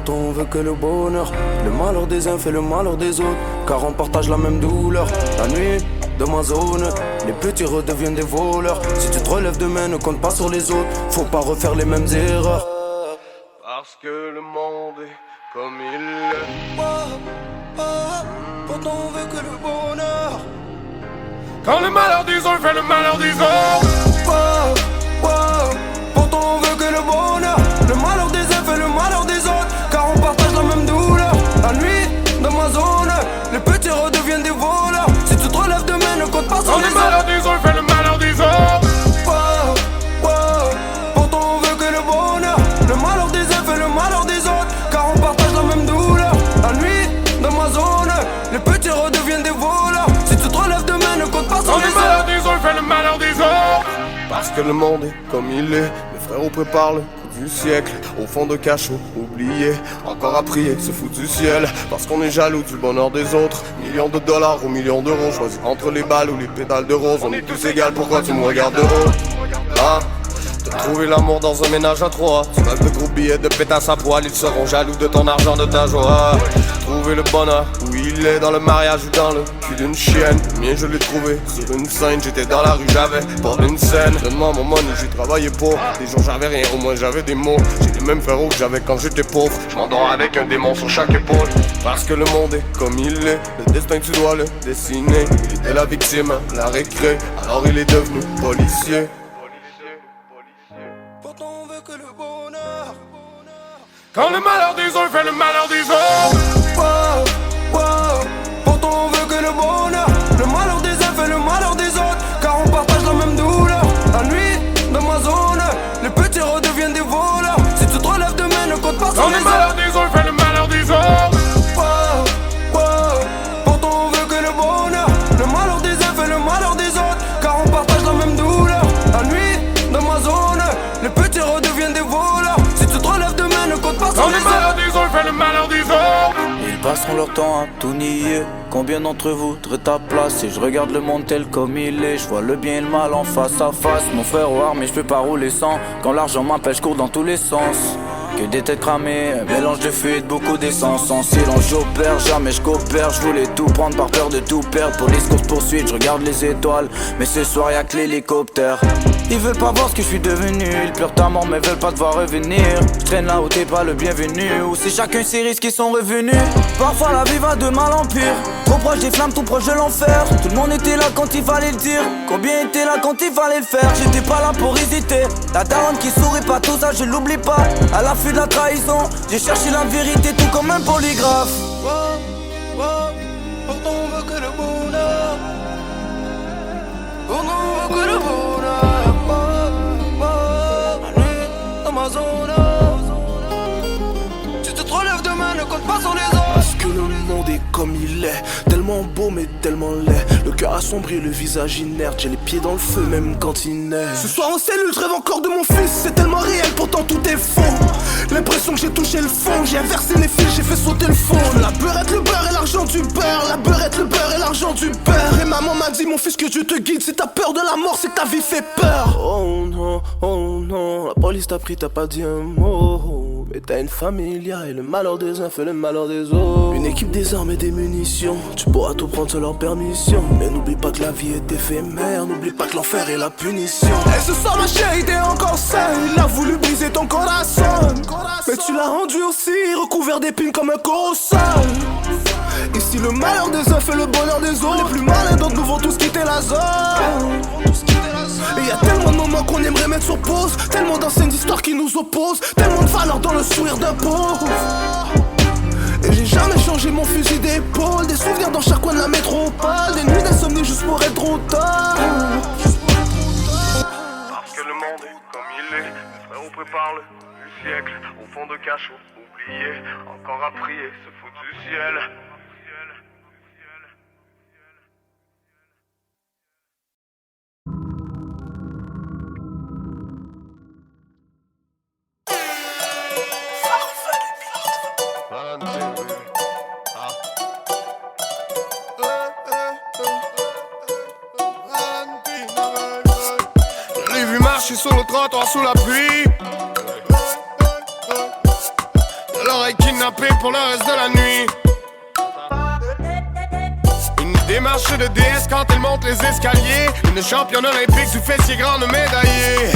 pourtant on veut que le bonheur. Le malheur des uns fait le malheur des autres, car on partage la même douleur. La nuit de ma zone, les petits redeviennent des voleurs. Si tu te relèves demain, ne compte pas sur les autres, faut pas refaire les mêmes erreurs. Parce que le monde est comme il est. Pourtant on veut que le bonheur. Quand le malheur des uns fait le malheur des autres. Pourtant on veut que le bonheur. Le malheur des uns fait le malheur des autres, car on partage la même douleur. La nuit dans ma zone, les petits redeviennent des voleurs. Si tu te relèves demain, ne compte pas sur Quand les le malheur autres. des uns fait le malheur des autres. Pourtant on veut que le bonheur. Le malheur des uns fait le malheur des autres, car on partage la même douleur. La nuit dans ma zone, les petits redeviennent des voleurs. Si tu te relèves demain, ne compte pas sur Quand les le malheur autres. des uns fait le malheur des autres. Parce que le monde est comme il est. Mes frères préparent le coup du siècle. Au fond de cachot, oublié. Encore à prier, se fout du ciel. Parce qu'on est jaloux du bonheur des autres. Millions de dollars ou millions d'euros. Choisis entre les balles ou les pédales de rose. On est tous égales, pourquoi tu me regardes de haut? Ah, t'as trouvé l'amour dans un ménage à trois. Tu rêves de gros billets de pétasse à poil. Ils seront jaloux de ton argent, de ta joie. Trouver le bonheur où il est, dans le mariage ou dans le cul d'une chienne. Le mien je l'ai trouvé sur une scène. J'étais dans la rue, j'avais pas d'une scène. Donne-moi mon money, j'ai travaillé pour. Des jours j'avais rien, au moins j'avais des mots. J'ai les mêmes frérots que j'avais quand j'étais pauvre. Je m'endors avec un démon sur chaque épaule. Parce que le monde est comme il est. Le destin tu dois le dessiner. Il était la victime, la récré. Alors il est devenu policier. Pourtant on veut que le bonheur. Quand le malheur des uns fait le malheur des autres. Pourtant on veut que le bonheur. Le malheur des uns fait le malheur des autres, car on partage la même douleur. La nuit dans ma zone, les petits redeviennent des voleurs. Si tu te relèves demain, ne compte pas sur Quand les le malheur autres. des uns fait le malheur des autres. Pourtant on veut que le bonheur. Le malheur des uns fait le malheur des autres, car on partage la même douleur. La nuit dans ma zone, les petits redeviennent des voleurs. Si tu te relèves demain, ne compte pas sur Quand les le malheur autres. des uns fait le malheur des autres. Ils passeront leur temps à tout nier. Combien d'entre vous voudraient ta place? Et je regarde le monde tel comme il est. Je vois le bien et le mal en face à face. Mon frère au mais je peux pas rouler sans. Quand l'argent m'appelle, je cours dans tous les sens. Que des têtes cramées, un mélange de fuite, beaucoup d'essence. En silence j'opère, jamais je coopère. Je voulais tout prendre par peur de tout perdre. Police course poursuite, je regarde les étoiles. Mais ce soir y'a que l'hélicoptère. Ils veulent pas voir ce que je suis devenu. Ils pleurent ta mort mais veulent pas te voir revenir. Je traîne là où t'es pas le bienvenu. Où c'est chacun ses risques qui sont revenus. Parfois la vie va de mal en pire. Trop proche des flammes, tout proche de l'enfer. Tout le monde était là quand il fallait le dire. Combien était là quand il fallait le faire? J'étais pas là pour hésiter. La daronne qui sourit pas, tout ça je l'oublie pas. À l'affût de la trahison, j'ai cherché la vérité tout comme un polygraphe. Pourtant on veut que le bonheur. Pourtant on veut que le bonheur. La nuit dans ma zone. Si tu te relèves demain, ne compte pas sur les autres. Parce que le monde est comme il est, tellement beau mais tellement laid. Le cœur assombri, le visage inerte, j'ai les pieds dans le feu même quand il neige. Ce soir en cellule, je rêve encore de mon fils. C'est tellement réel, pourtant tout est faux. L'impression que j'ai touché le fond, j'ai inversé les fils, j'ai fait sauter le fond. La beurrette, le beurre et l'argent du beurre. La beurrette, le beurre et l'argent du beurre. Et maman m'a dit, mon fils, que Dieu te guide. Si t'as peur de la mort, c'est que ta vie fait peur. Oh non, la police t'a pris, t'as pas dit un mot. Mais t'as une famille, et le malheur des uns fait le malheur des autres. Une équipe, des armes et des munitions. Tu pourras tout prendre sans leur permission. Mais n'oublie pas que la vie est éphémère. N'oublie pas que l'enfer est la punition. Et ce soir ma chérie t'es encore seule. Il a voulu briser ton corazon. Mais tu l'as rendu aussi recouvert d'épines comme un colossal. Ici le malheur des uns fait le bonheur des autres. Les plus malins d'entre nous vont tous quitter la zone. Et y'a tellement de moments qu'on aimerait mettre sur pause. Tellement d'anciennes histoires qui nous opposent. Tellement de valeur dans le sourire d'un pauvre. Et j'ai jamais changé mon fusil d'épaule. Des souvenirs dans chaque coin de la métropole. Des nuits d'insomnie juste pour être trop tard. Parce que le monde est comme il est. Mes frères préparent le coup du siècle. Au fond de cachot, oublié. Encore à prier, se fout du ciel. Je l'ai vu marcher sur le trottoir sous la pluie. Je l'aurais kidnappé pour le reste de la nuit. Une démarche de déesse quand elle monte les escaliers. Une championne olympique du fessier grande médaillée.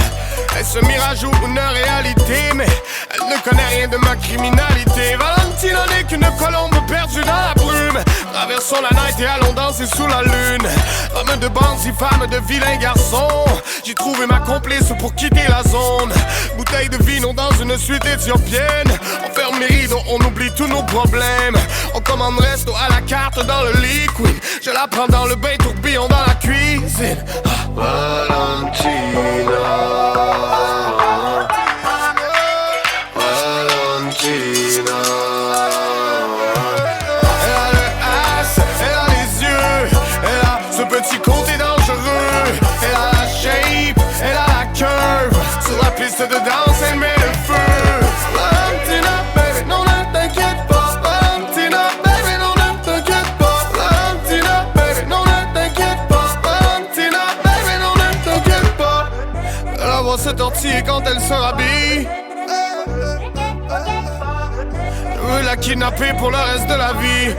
Est-ce un mirage ou une réalité? Mais elle ne connaît rien de ma criminalité. Valentina n'est qu'une colombe perdue dans la brume. Traversons la night et allons danser sous la lune. Femme de bandits, femme de vilains garçons. J'ai trouvé ma complice pour quitter la zone. Bouteille de vino dans une suite éthiopienne. On ferme les rideaux, on oublie tous nos problèmes. On commande resto à la carte dans le liquide. Je la prends dans le bain, tourbillon dans la cuisine. Valentina, Valentina. Elle a le as, elle a les yeux. Elle a ce petit côté dangereux. Elle a la shape, elle a la curve. Sur la piste de danse, elle met le feu. Valentina, baby, non ne t'inquiète pas. Valentina, baby, non ne t'inquiète pas. Valentina, baby, non ne t'inquiète pas. Valentina, baby, non ne t'inquiète pas. Elle va se tortiller quand elle se rhabille. Je veux la kidnapper pour le reste de la vie.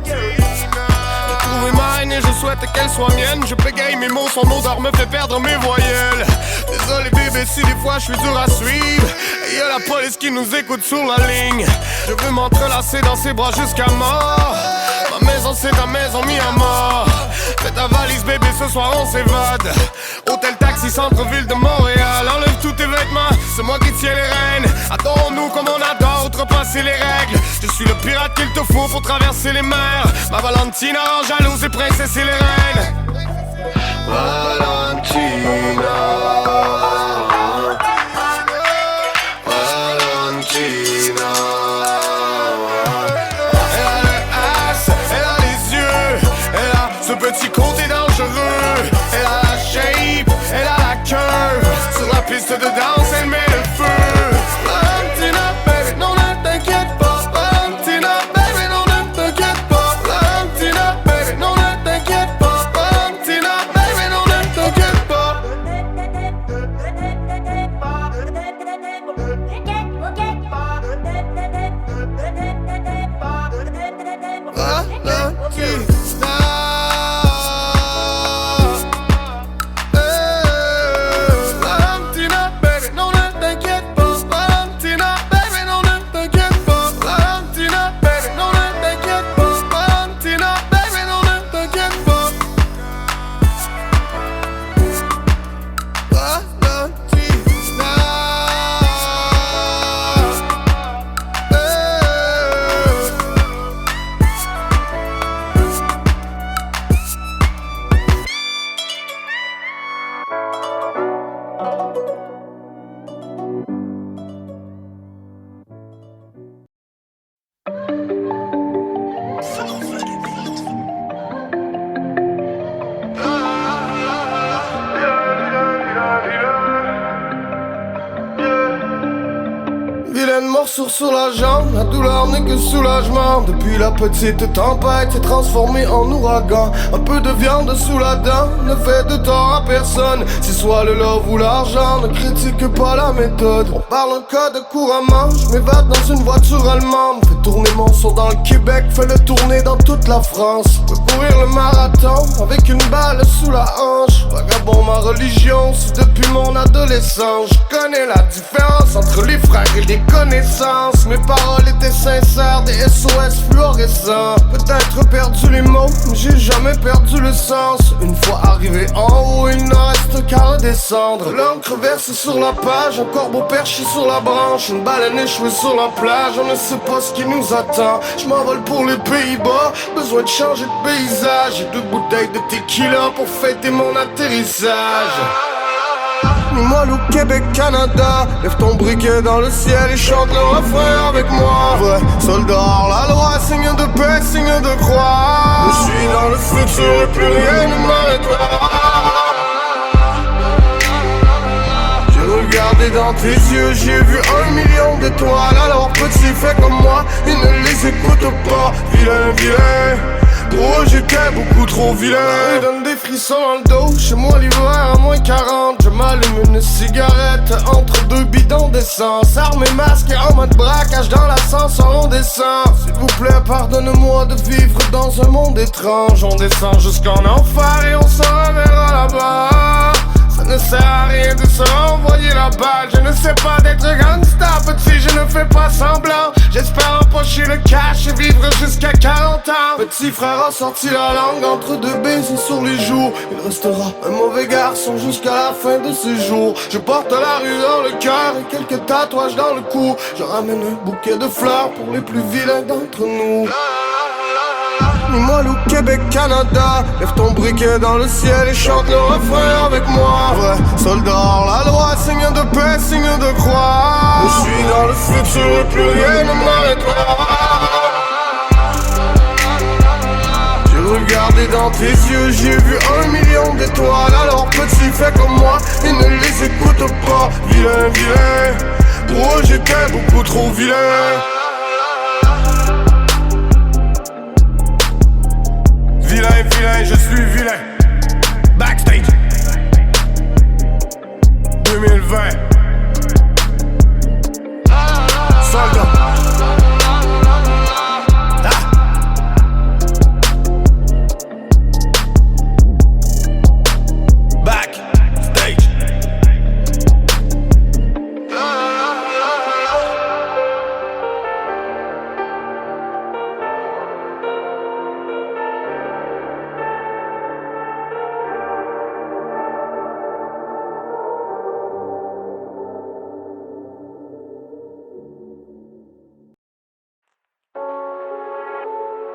J'ai trouvé ma haine et je souhaite qu'elle soit mienne. Je bégaye mes mots, son odeur me fait perdre mes voyelles. Désolé bébé si des fois je suis dur à suivre. Et y'a la police qui nous écoute sur la ligne. Je veux m'entrelacer dans ses bras jusqu'à mort. Ma maison c'est ta maison mis à mort. Fais ta valise bébé, ce soir on s'évade. Hôtel taxi centre-ville de Montréal. Enlève tous tes vêtements, c'est moi qui tiens les rênes. Adore-nous comme on adore, outrepasser les règles. Je suis le pirate qu'il te faut pour traverser les mers. Ma Valentina rend jalouse et princesse et les reines. Valentina, Valentina. Elle a le as, elle a les yeux. Elle a ce petit côté dangereux. Elle a la shape, elle a la curve. Sur la piste de danse, elle met le feu. Valentina, baby, non ne t'inquiète pas. Valentina, baby, non ne t'inquiète pas. Valentina, baby, non ne t'inquiète pas. Valentina, baby, non ne t'inquiète pas. Valentina, baby, non ne t'inquiète pas. Valentina, baby, non ne t'inquiète pas. Valentina, baby, non ne t'inquiète pas. Valentina, baby, non ne t'inquiète pas. Vilaine morsure sur la jambe, la douleur n'est que soulagement. Depuis la petite tempête s'est transformée en ouragan. Un peu de viande sous la dent ne fait de tort à personne. C'est soit le love ou l'argent, ne critique pas la méthode. On parle un code couramment, je m'évade dans une voiture allemande. Fais tourner mon son dans le Québec, fais le tourner dans toute la France. Peux courir le marathon avec une balle sous la hanche. Vagabond ma religion, c'est depuis mon adolescence. Je connais la différence entre les frères et les connaissances. Mes paroles étaient sincères, des SOS fluorescents. Peut-être perdu les mots, mais j'ai jamais perdu le sens. Une fois arrivé en haut, il ne reste qu'à redescendre. L'encre versée sur la page, un corbeau perché sur la branche. Une baleine échouée sur la plage, on ne sait pas ce qui nous attend. Je m'envole pour les Pays-Bas, besoin de changer de paysage. J'ai 2 bouteilles de tequila pour fêter mon atterrissage. Nous-molle au Québec, Canada. Lève ton briquet dans le ciel et chante le refrain avec moi. Vrai soldat hors la loi, signe de paix, signe de croix. Je suis dans le futur et plus rien ne m'arrêtera. J'ai regardé dans tes yeux, j'ai vu 1 million d'étoiles. Alors petit, fais comme moi, ils ne les écoutent pas. Vilain, vilain, pour eux j'étais beaucoup trop vilain. Ils donnent des frissons dans le dos, chez moi l'hiver à -40. Je m'allume une cigarette entre deux bidons d'essence. Armé, masqué en mode braquage dans l'ascenseur, on descend. S'il vous plaît, pardonne-moi de vivre dans un monde étrange. On descend jusqu'en enfer et on s'en reverra là-bas. Ça ne sert à rien de se renvoyer la balle. Je ne sais pas d'être gangsta, petit, je ne fais pas semblant. J'espère empocher le cash et vivre jusqu'à 40 ans. Petit frère a sorti la langue entre deux baisers sur les joues. Il restera un mauvais garçon jusqu'à la fin de ses jours. Je porte la rue dans le cœur et quelques tatouages dans le cou. Je ramène un bouquet de fleurs pour les plus vilains d'entre nous. Limoilou, Québec, Canada. Lève ton briquet dans le ciel et chante le refrain avec moi. Vrai soldat hors la loi, signe de paix, signe de croix. Je suis dans le futur et plus rien ne m'arrêtera. J'ai regardé dans tes yeux, j'ai vu 1 million d'étoiles. Alors petit, fais comme moi et ne les écoute pas. Vilain, vilain, pour eux j'étais beaucoup trop vilain. Vilain, vilain, je suis vilain. Backstage 2020. Soldat. Backstage.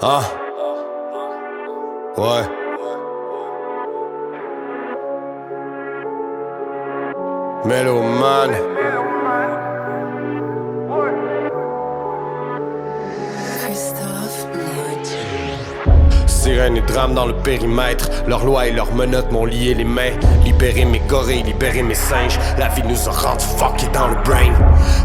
Ah, ouais. Mélomane. Sirène et drame dans le périmètre. Leurs lois et leurs menottes m'ont lié les mains. Libérer mes gorilles, libérer mes singes. La vie nous a rendu fuckés dans le brain.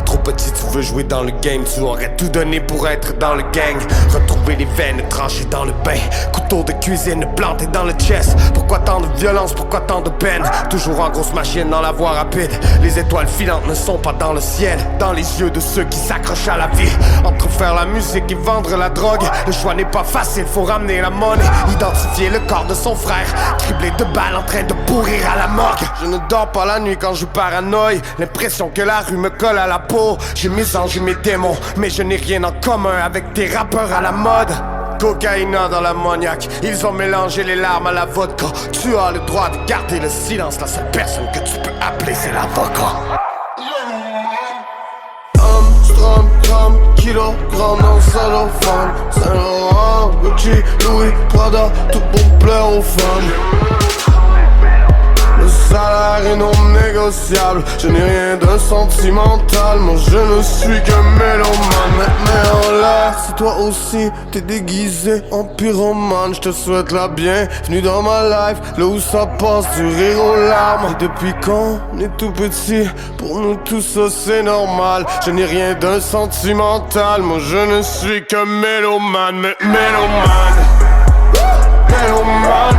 Trop petit, tu veux jouer dans le game. Tu aurais tout donné pour être dans le gang. Retrouver les veines tranchées dans le pain. Couteau de cuisine planté dans le chest. Pourquoi tant de violence, pourquoi tant de peine? Toujours en grosse machine dans la voie rapide. Les étoiles filantes ne sont pas dans le ciel. Dans les yeux de ceux qui s'accrochent à la vie. Entre faire la musique et vendre la drogue, le choix n'est pas facile, faut ramener la monnaie. Identifier le corps de son frère, criblé de balles en train de pourrir à la morgue. Je ne dors pas la nuit quand je paranoïe. L'impression que la rue me colle à la peau. J'ai mes anges et mes démons, mais je n'ai rien en commun avec tes rappeurs à la mode. Cocaïna dans l'ammoniaque, ils ont mélangé les larmes à la vodka. Tu as le droit de garder le silence. La seule personne que tu peux appeler c'est l'avocat. Armstrong, gramme, kilogramme dans cellophane. Saint Laurent, Gucci, Louis, Prada, tout pour plaire aux femmes. Le salaire est non négociable. Je n'ai rien de sentimental. Moi je ne suis qu'un mélomane. Mais en l'air, si toi aussi t'es déguisé en pyromane, je te souhaite la bienvenue dans ma life, là où ça passe du rire aux larmes. Et depuis quand on est tout petit, pour nous tout ça c'est normal. Je n'ai rien de sentimental. Moi je ne suis qu'un mélomane. Mais mélomane, mélomane.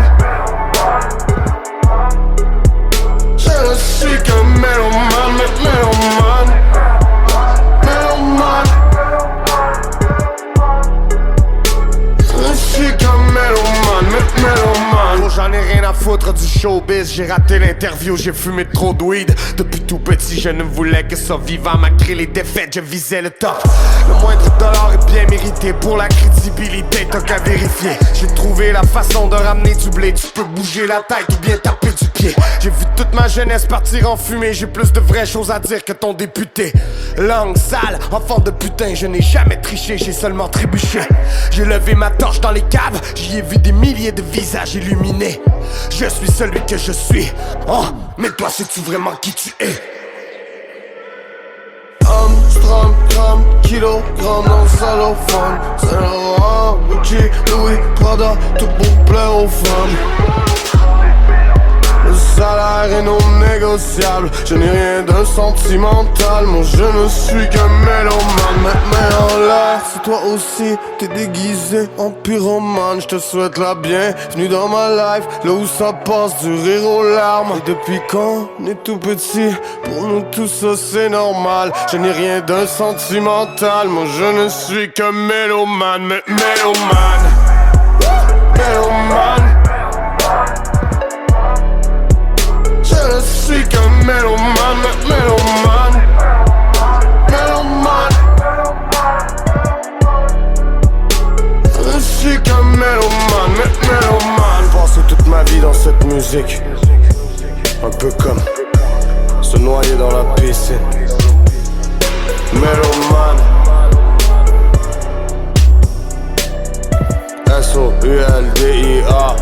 Je suis qu'un mélomane, mélomane, mélomane. Je suis qu'un mélomane, mélomane. J'en ai rien à foutre du showbiz. J'ai raté l'interview, j'ai fumé trop de weed. Depuis tout petit, je ne voulais que ça vivant. Malgré les défaites, je visais le top. Le moindre dollar est bien mérité. Pour la crédibilité, t'as qu'à vérifier. J'ai trouvé la façon de ramener du blé. Tu peux bouger la tête ou bien taper du pied. J'ai vu toute ma jeunesse partir en fumée. J'ai plus de vraies choses à dire que ton député. Langue sale, enfant de putain. Je n'ai jamais triché, j'ai seulement trébuché. J'ai levé ma torche dans les caves. J'y ai vu des milliers de visages illuminés. Je suis celui que je suis. Oh, mais toi sais-tu vraiment qui tu es? Armstrong, gramme, kilogramme dans le cellophane. Saint Laurent, Gucci, Louis, Prada, tout pour plaire aux femmes. Le salaire est non négociable. Je n'ai rien de sentimental, mon je ne suis qu'un mélomane. Mais en l'air, si toi aussi t'es déguisé en pyromane, je te souhaite la bienvenue dans ma life, là où ça passe du rire aux larmes. Et depuis quand on est tout petit, pour nous tout ça c'est normal. Je n'ai rien de sentimental, moi je ne suis qu'un mélomane. Mais mélomane, mélomane. Je ne suis qu'un mélomane, mélomane, mélomane. Je ne suis qu'un mélomane, mélomane. Passer toute ma vie dans cette musique, un peu comme se noyer dans la piscine. Mélomane, S-O-U-L-D-I-A.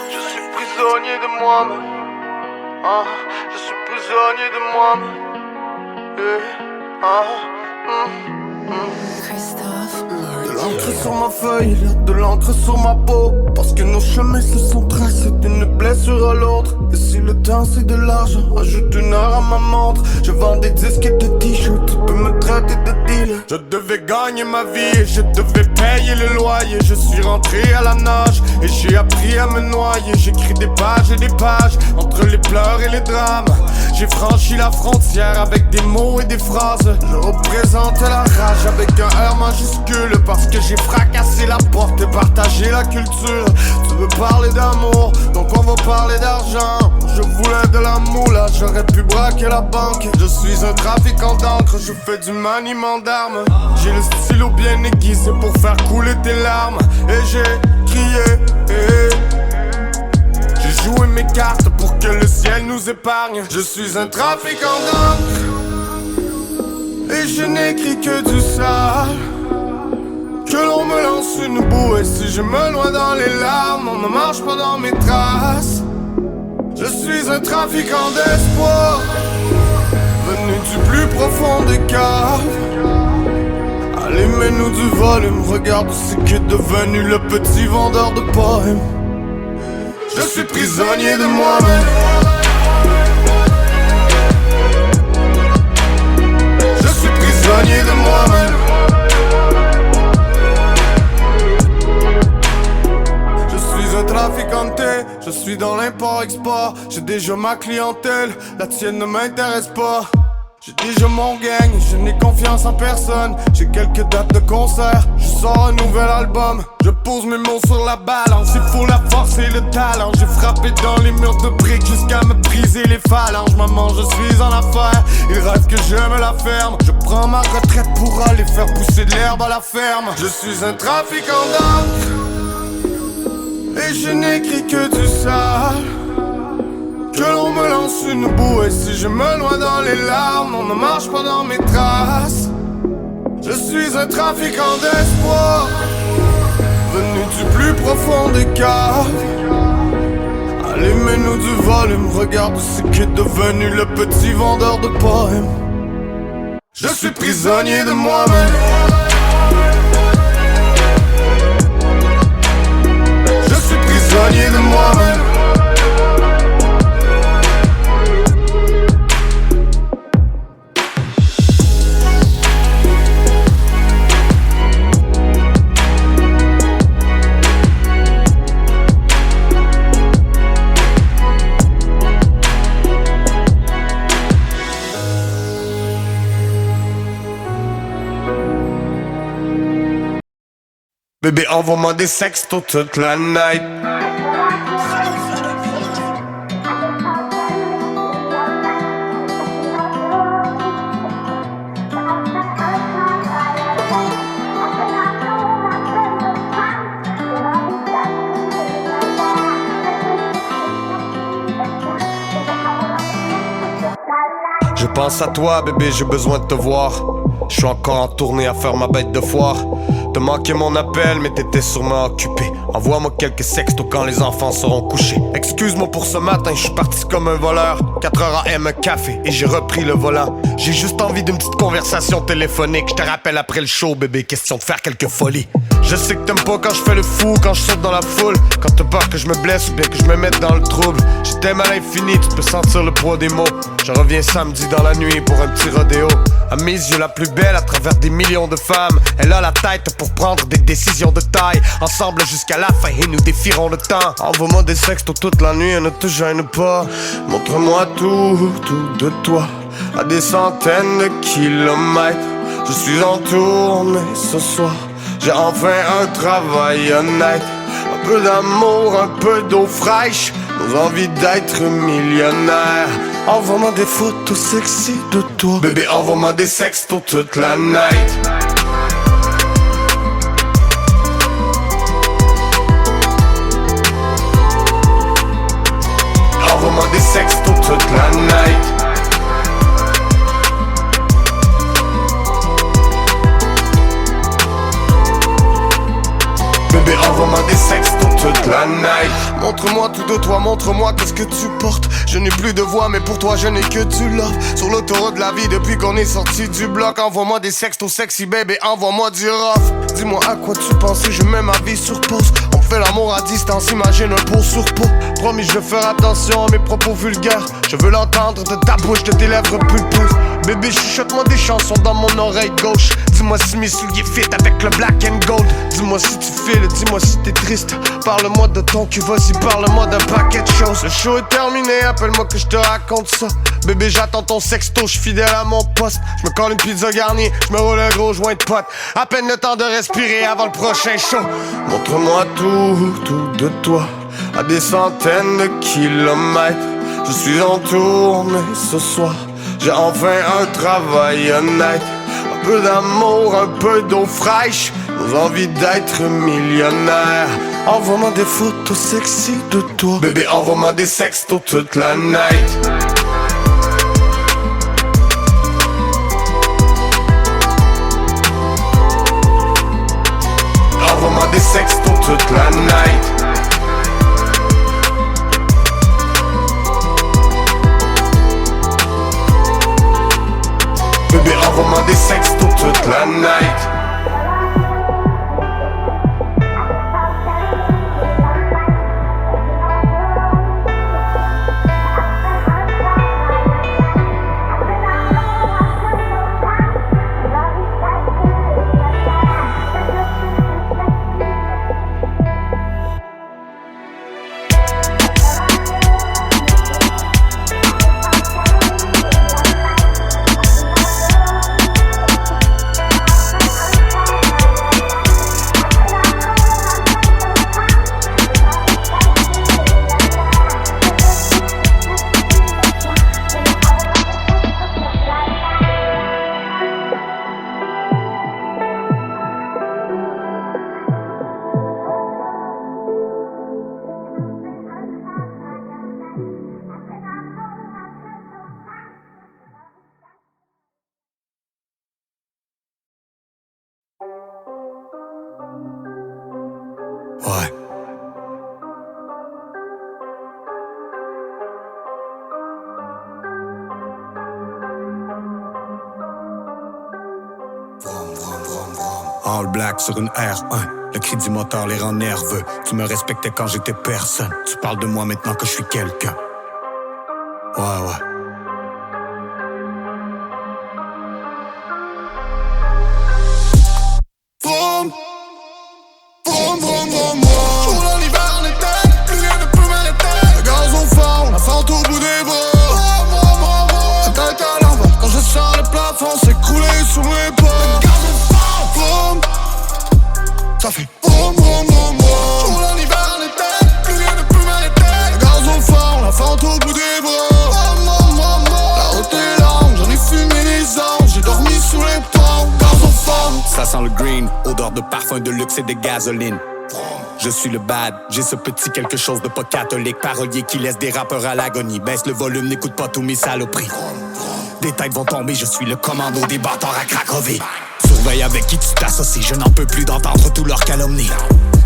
Je suis prisonnier de moi-même, ah, je suis prisonnier de moi-même, De l'encre sur ma feuille, de l'encre sur ma peau, parce que nos chemins se sont tracés d'une blessure à l'autre. Et si le temps c'est de l'argent, ajoute une heure à ma montre. Je vends des disques et des t-shirts, tu peux me traiter de dealer. Je devais gagner ma vie et je devais payer le loyer. Je suis rentré à la nage et j'ai appris à me noyer. J'écris des pages et des pages, entre les pleurs et les drames. J'ai franchi la frontière avec des mots et des phrases. Je représente la rage avec un R majuscule, parce que j'ai fracassé la porte et partagé la culture. Tu veux parler d'amour, donc on va parler d'argent. Je voulais de l'amour, là j'aurais pu braquer la banque. Je suis un trafiquant d'encre, je fais du maniement d'armes. J'ai le stylo bien aiguisé pour faire couler tes larmes. Et j'ai crié, j'ai joué mes cartes pour que le ciel nous épargne. Je suis un trafiquant d'encre et je n'écris que du sale. Que l'on me lance une bouée si je me noie dans les larmes. On ne marche pas dans mes traces. Je suis un trafiquant d'espoir, venu du plus profond des caves. Allez, mets-nous du volume, regarde ce qu'est devenu le petit vendeur de poèmes. Je suis prisonnier de moi-même. Je suis prisonnier de moi-même. Un traficante, je suis dans l'import-export. J'ai déjà ma clientèle, la tienne ne m'intéresse pas. J'ai déjà mon gang, je n'ai confiance en personne. J'ai quelques dates de concert, je sors un nouvel album. Je pose mes mots sur la balance, il faut la force et le talent. J'ai frappé dans les murs de briques jusqu'à me briser les phalanges. Maman, je suis en affaire, ils rêvent que je me la ferme. Je prends ma retraite pour aller faire pousser de l'herbe à la ferme. Je suis un trafiquant d'encre et je n'écris que du sale. Que l'on me lance une bouée si je me noie dans les larmes. On ne marche pas dans mes traces. Je suis un trafiquant d'espoir, venu du plus profond des caves. Allez, mets-nous du volume, regarde ce qu'est devenu le petit vendeur de poèmes. Je suis prisonnier de moi-même. Prisonnier de moi-même. Bébé, envoie-moi des sextos toute la night. Je pense à toi, bébé, j'ai besoin de te voir. Je suis encore en tournée à faire ma bête de foire. T'as manqué mon appel mais t'étais sûrement occupé. Envoie-moi quelques sextos quand les enfants seront couchés. Excuse-moi pour ce matin, je suis parti comme un voleur. 4h AM un café et j'ai repris le volant. J'ai juste envie d'une petite conversation téléphonique. Je te rappelle après le show bébé, question de faire quelques folies. Je sais que t'aimes pas quand je fais le fou, quand je saute dans la foule, quand t'as peur que je me blesse ou bien que je me mette dans le trouble. Je t'aime à l'infini, tu peux sentir le poids des mots. Je reviens samedi dans la nuit pour un petit rodéo. À mes yeux la plus belle à travers des millions de femmes. Elle a la tête pour prendre des décisions de taille. Ensemble jusqu'à la fin et nous défierons le temps. Envoie-moi des sextos toute la nuit et ne te gêne pas. Montre-moi tout de toi. À des centaines de kilomètres, je suis en tournée ce soir. J'ai enfin un travail honnête. Un peu d'amour, un peu d'eau fraîche. Nos envies d'être millionnaire. Envoie-moi des photos sexy de toi. Bébé, envoie-moi des sextos toute la night. Envoie-moi des sextos toute la night. Bébé, envoie-moi des sextos toute la night. Montre-moi tout de toi, montre-moi qu'est-ce que tu portes. Je n'ai plus de voix, mais pour toi je n'ai que du love. Sur l'autoroute de la vie depuis qu'on est sorti du bloc. Envoie-moi des sextos sexy, bébé, envoie-moi du rough. Dis-moi à quoi tu penses et je mets ma vie sur pause. On fait l'amour à distance, imagine un pot sur pot. Promis, je vais faire attention à mes propos vulgaires. Je veux l'entendre de ta bouche, de tes lèvres pulpeuses. Bébé, chuchote-moi des chansons dans mon oreille gauche. Dis-moi si mes souliers fit avec le black and gold. Dis-moi si tu files, dis-moi si t'es triste. Parle-moi de ton cul, vas-y, parle-moi d'un paquet de choses. Le show est terminé, appelle-moi que je te raconte ça. Bébé, j'attends ton sexto, j'suis fidèle à mon poste. J'me colle une pizza garnie, j'me roule un gros joint de pote. À peine le temps de respirer avant le prochain show. Montre-moi tout de toi. À des centaines de kilomètres, je suis en tournée ce soir. J'ai enfin un travail honnête. Un peu d'amour, un peu d'eau fraîche. Nos envies d'être millionnaire. Envoie-moi des photos sexy de toi. Bébé, envoie-moi des sextos toute la night. Envoie-moi des sextos toute la night. Bébé, envoie-moi des sextos toute la night. Ouais. All black sur une R1. Le cri du moteur les rend nerveux. Tu me respectais quand j'étais personne. Tu parles de moi maintenant que je suis quelqu'un. Ouais. Vroom, vroom, vroom, vroom, vroom. Jour dans l'hiver en été, plus rien ne peut m'arrêter. Le gaz au fond, la fente au bout des bras. La tête à l'envers, quand je sors le plafond s'écrouler sous mes pas. Le gaz au fond, vroom, ça fait vroom, vroom, vroom, vroom. Jour dans l'hiver en été, plus rien ne peut m'arrêter. Le gaz au fond, la fente au bout des bras. La route est longue, j'en ai fumé les anges. J'ai dormi sous les ponts, gaz au fond. Ça sent le green, odeur de parfum de luxe et de gasoline. Je suis le bad, j'ai ce petit quelque chose de pas catholique. Parolier qui laisse des rappeurs à l'agonie. Baisse le volume, n'écoute pas tous mes saloperies. Des têtes vont tomber, je suis le commando des bâtards à Cracovie. Surveille avec qui tu t'associes, je n'en peux plus d'entendre tous leurs calomnies.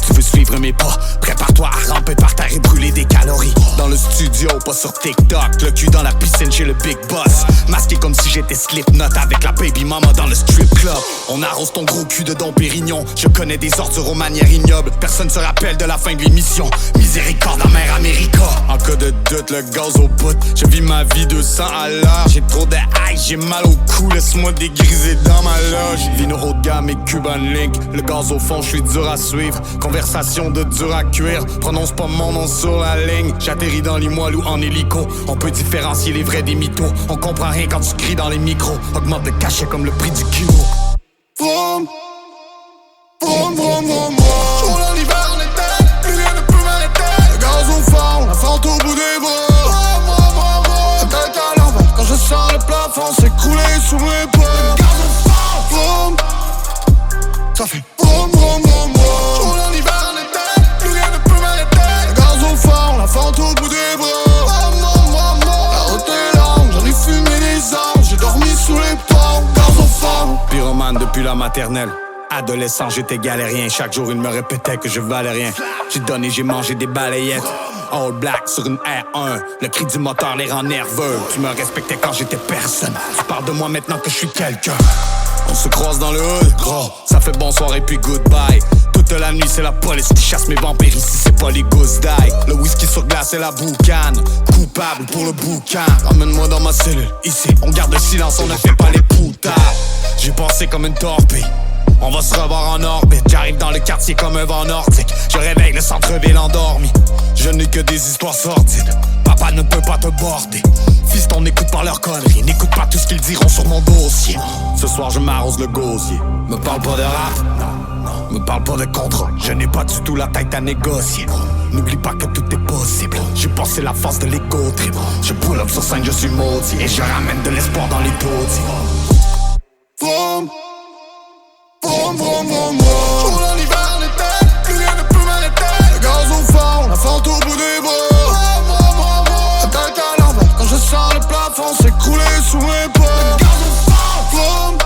Tu veux suivre mes pas, prépare-toi à ramper par terre et brûler des calories. Dans le studio, pas sur TikTok, le cul dans la piscine chez le big boss. Masqué comme si j'étais Slipknot avec la baby mama dans le strip club. On arrose ton gros cul de Dom Pérignon. Je connais des ordures aux manières ignobles. Personne se rappelle de la fin de l'émission. Miséricorde en mer America. En cas de doute, le gaz au bout. Je vis ma vie 200 à l'heure. J'ai trop de high, j'ai mal au cou. Laisse-moi dégriser dans ma loge. Vino haut de gamme et Cuban Link. Le gaz au fond, je suis dur à suivre. Conversation de dur à cuire. Prononce pas mon nom sur la ligne. J'atterris dans Limoilou ou en hélico. On peut différencier les vrais des mythos. On comprend rien quand tu cries dans les micros. Augmente le cachet comme le prix du kilo. Vroom, vroom, vroom, vroom, vroom. Jour dans l'hiver en été, plus rien ne peut m'arrêter. Le gaz au fond, la fente au bout des bras. La tête à l'envers, quand je sens le plafond s'écrouler sous mes pas. Le gaz au fond, vroom, ça fait vroom, vroom, vroom, vroom. Jour dans l'hiver en été, plus rien ne peut m'arrêter. Le gaz au fond, la fente au bout des bras. La route est longue, j'en ai fumé des anges. J'ai dormi sous les ponts, gaz au fond. Pyromane depuis la maternelle. Adolescent, j'étais galérien. Chaque jour, il me répétait que je valais rien. J'ai donné, j'ai mangé des balayettes. All black sur une R1. Le cri du moteur les rend nerveux. Tu me respectais quand j'étais personne. Tu parles de moi maintenant que je suis quelqu'un. On se croise dans le hood, gros. Ça fait bonsoir et puis goodbye. Toute la nuit, c'est la police qui chasse mes vampires. Ici, c'est pas les gousses d'ail. Le whisky sur glace et la boucane. Coupable pour le boucan. Ramène-moi dans ma cellule. Ici, on garde le silence, on ne fait pas les poutards. J'ai pensé comme une torpille. On va se revoir en orbite. J'arrive dans le quartier comme un vent nordique. Je réveille le centre-ville endormi. Je n'ai que des histoires sordides. Papa ne peut pas te border. Fiston, n'écoute pas leurs conneries. N'écoute pas tout ce qu'ils diront sur mon dossier. Ce soir je m'arrose le gosier. Me parle pas de rap, non. Me parle pas de contrat. Je n'ai pas du tout la tête à négocier. N'oublie pas que tout est possible. J'ai pensé la force de l'ego trip. Je pull up sur scène, je suis maudit. Et je ramène de l'espoir dans les taudis. Vroom, vroom, vroom, vroom, vroom. Jour dans l'hiver en été, plus rien ne peut m'arrêter. Le gaz au fond, la fente au bout des bras. La tête à l'envers, quand je sens le plafond s'écrouler sous mes pas. Le gaz au fond, vroom,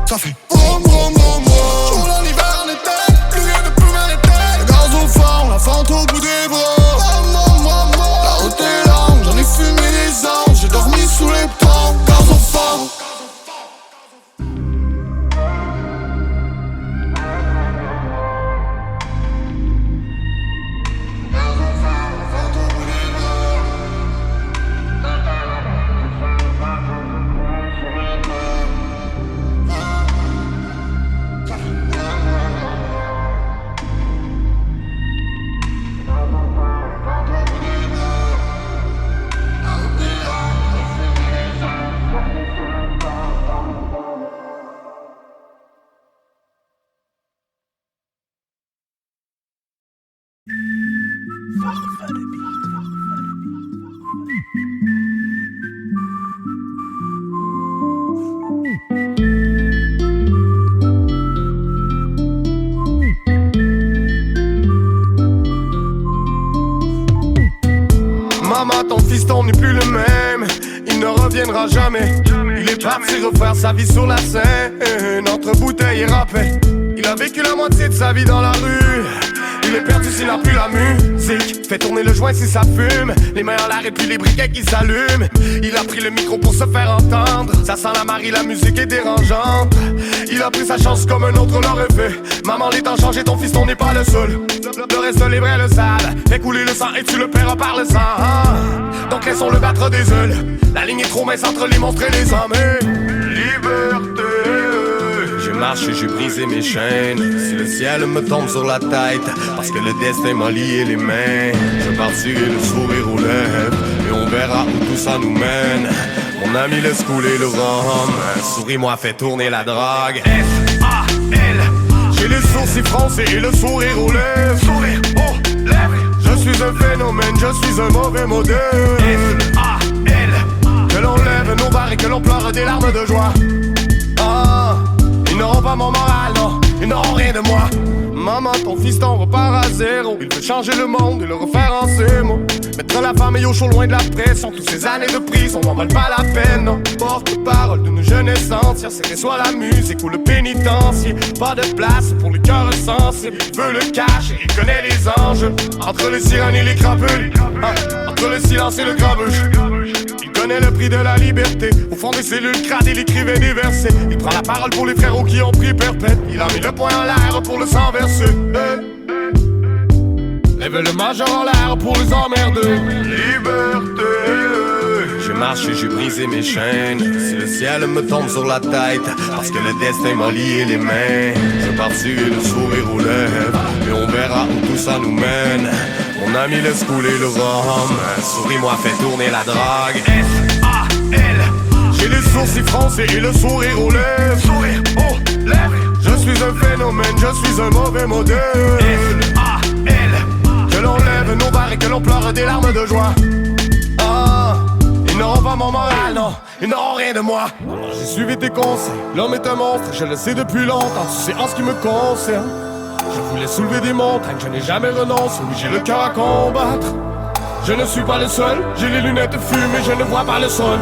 ça fait vroom, vroom, vroom, vroom. Jour dans l'hiver en été, plus rien ne peut m'arrêter. Le gaz au fond, la fente au bout des bras. La route est longue, j'en ai fumé des anges. J'ai dormi sous les ponts, gaz au fond. Maman, ton fiston n'est plus le même. Il ne reviendra jamais. Il est parti refaire sa vie sur la scène. Entre bouteilles et rappel. Il a vécu la moitié de sa vie dans la rue. Il est perdu s'il n'a plus la musique. Fait tourner le joint si ça fume. Les mains en l'air et puis les briquets qui s'allument. Il a pris le micro pour se faire entendre. Ça sent la Marie, la musique est dérangeante. Il a pris sa chance comme un autre l'aurait fait. Maman, les temps changent et ton fils, on n'est pas le seul. Le reste, les vrais le savent. Fais couler le sang et tu le paieras par le sang. Donc laissons-le battre des ailes. La ligne est trop mince entre les monstres et les hommes. Liberté. J'ai marché, j'ai brisé mes chaînes. Si le ciel me tombe sur la tête, parce que le destin m'a lié les mains, je partirai le sourire aux lèvres, et on verra où tout ça nous mène. Mon ami laisse couler le rhum, souris-moi, fais tourner la drogue. F-A-L. J'ai les sourcils froncés et le sourire aux lèvres. Sourire aux lèvres. Je suis un phénomène, je suis un mauvais modèle. F-A-L. Que l'on lève nos barres et que l'on pleure des larmes de joie. Ils n'auront pas mon moral, non, ils n'auront rien de moi. maman, ton fiston repart à zéro. Il veut changer le monde et le refaire en ses mots. Mettre la femme et au chaud loin de la pression. Toutes ces années de prison n'en valent pas la peine, non. Porte-parole d'une jeunesse entière, c'est soit la musique ou le pénitencier. Pas de place pour les cœurs sensibles. Il veut le cash et il connaît les enjeux. Entre les sirènes et les crapules, entre le silence et le grabuge. Il connaît le prix de la liberté. Au fond des cellules crades, il écrivait des versets. Il prend la parole pour les frérots qui ont pris perpète. Il a mis le poing en l'air pour le sang versé. Lève le majeur en l'air pour les emmerder. Liberté. J'ai marché, j'ai brisé mes chaînes. Si le ciel me tombe sur la tête, parce que le destin m'a lié les mains. Je partirai le sourire aux lèvres, et on verra où tout ça nous mène. Mon ami laisse couler le rhum. Souris-moi, fais tourner la drague. S-A-L. J'ai les sourcils froncés et le sourire aux lèvres. Sourire aux lèvres. Je suis un phénomène, je suis un mauvais modèle. S-A-L. Que l'on lève nos barres et que l'on pleure des larmes de joie. Ils n'auront pas mon moral, non, ils n'auront rien de moi. J'ai suivi tes conseils, l'homme est un monstre, je le sais depuis longtemps, tu sais en ce qui me concerne. Je voulais soulever des montagnes, je n'ai jamais renoncé, oui j'ai le cœur à combattre. Je ne suis pas le seul, j'ai les lunettes fumées, je ne vois pas le sol.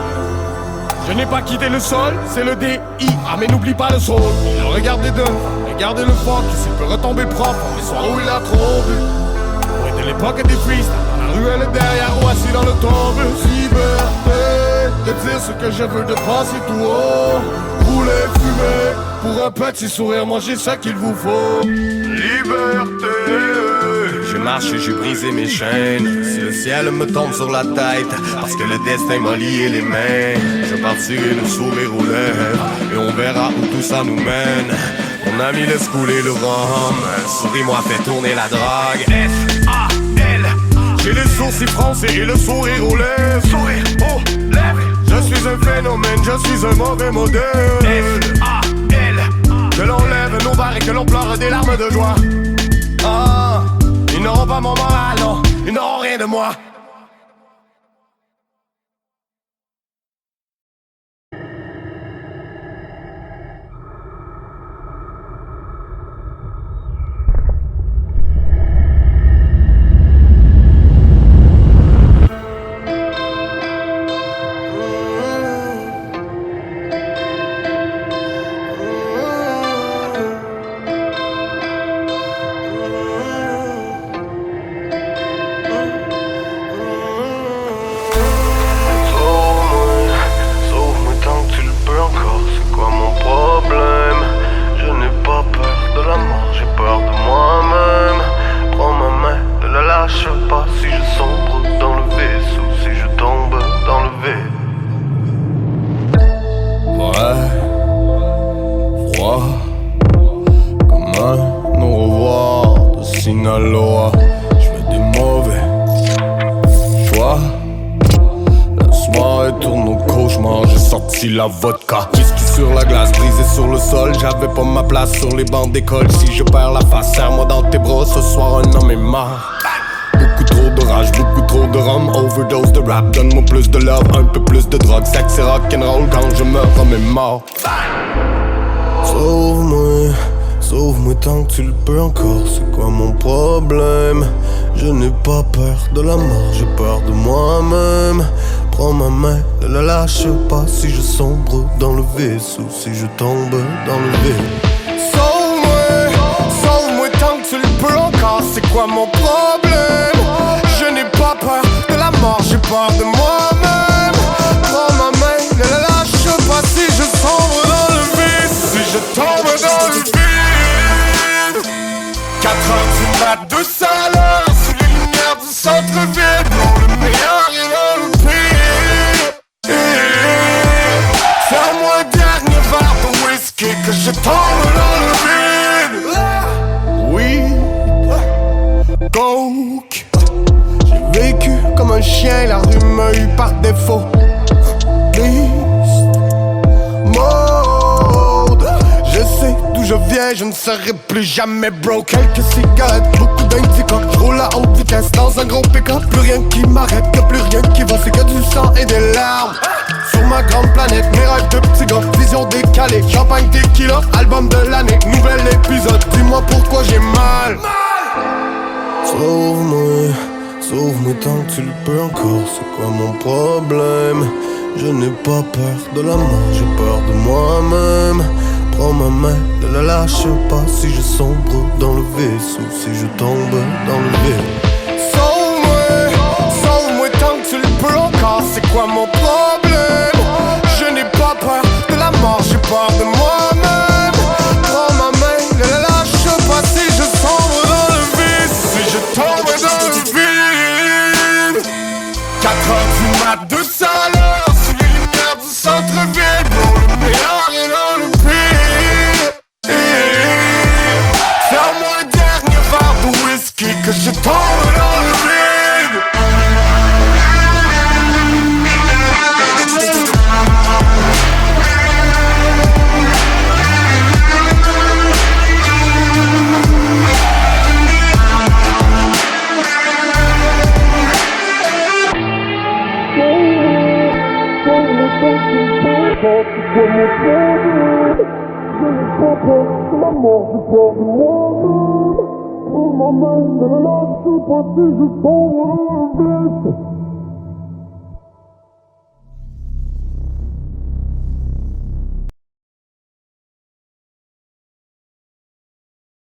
Je n'ai pas quitté le sol, c'est le D.I.A. mais n'oublie pas le sol. Il a regardé devant, regardez le fond, qui s'il peut retomber propre, les soirs où il a trop bu. Ouais, de l'époque des freestyles, dans la ruelle derrière ou assis dans le tombeau. Liberté, de dire ce que je veux, de passer tout haut. Rouler, fumer, pour un petit sourire, moi j'ai ça qu'il vous faut. Liberté. J'ai marché, j'ai brisé mes chaînes. Si le ciel me tombe sur la tête, parce que le destin m'a lié les mains. Je partirai le sourire aux lèvres, et on verra où tout ça nous mène. Mon ami laisse couler le rhum. Souris-moi, fais tourner la drague. S-A-L. J'ai les sourcils froncés et le sourire aux lèvres. Sourire aux lèvres. Je suis un phénomène, je suis un mauvais modèle. S-A-L. Que l'on lève nos barres et que l'on pleure des larmes de joie. Ils n'auront pas mon moral, non, ils n'auront rien de moi. La vodka, whisky sur la glace, brisé sur le sol. J'avais pas ma place sur les bancs d'école. Si je perds la face, serre-moi dans tes bras. Ce soir un homme est mort. Beaucoup trop de rage, beaucoup trop de rhum. Overdose de rap, donne-moi plus de love. Un peu plus de drogue, sexe et rock'n'roll. Quand je meurs, homme est mort. Sauve-moi, sauve-moi tant que tu le peux encore. C'est quoi mon problème? Je n'ai pas peur de la mort, j'ai peur de moi-même. Prends ma main, ne la lâche pas. Si je sombre dans le vice ou si je tombe dans le vide. Sauve-moi tant que tu le peux encore. C'est quoi mon problème? Je n'ai pas peur de la mort, j'ai peur de moi-même. Prends ma main, ne la lâche pas. Si je sombre dans le vice, si je tombe dans le vide. 4 heures du mat, 200 à l'heure, sous les lumières du centre-ville. Non, le meilleur est dans le pire. Serre-moi un dernier verre de whisky, que je tombe dans le vide. Oui, coke. J'ai vécu comme un chien, la rue m'a eu par défaut. Beast mode. Je sais d'où je viens, je ne serai plus jamais broke. Quelques cigarettes, beaucoup d'indica. Je roule à haute vitesse dans un gros pick-up. Plus rien qui m'arrête, y'a plus rien qui va, c'est que du sang et des larmes. sur ma grande planète. Mes rêves de petits gars, vision décalée. Champagne, tequila, album de l'année. Nouvel épisode, dis-moi pourquoi j'ai mal. Sauve-moi tant que tu le peux encore. C'est quoi mon problème? Je n'ai pas peur de la mort, j'ai peur de moi-même. Prends ma main, ne la lâche pas. Si je sombre dans le vaisseau, si je tombe dans le vide. Sauve-moi tant que tu le peux encore. C'est quoi mon problème? Je n'ai pas peur de la mort, j'ai peur de moi-même. Prends ma main, ne la lâche pas. Si je sombre dans le vide, si je tombe dans le vide. 4h du mat, 200 à l'heure, sous les lumières du centre-ville. Pour le meilleur et dans le pire. Serre-moi un dernier verre de whisky, que je tombe dans le vide.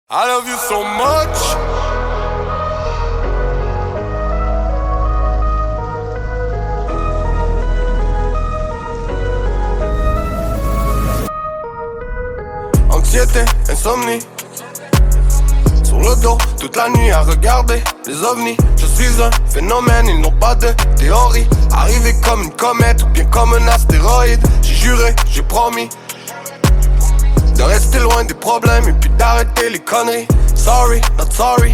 I love you so much. Anxiété, insomnie. Sur le dos, toute la nuit à regarder les ovnis. Je suis un phénomène, ils n'ont pas de théorie. Arrivé comme une comète ou bien comme un astéroïde. J'ai juré, j'ai promis de rester loin des problèmes et puis d'arrêter les conneries. Sorry, not sorry.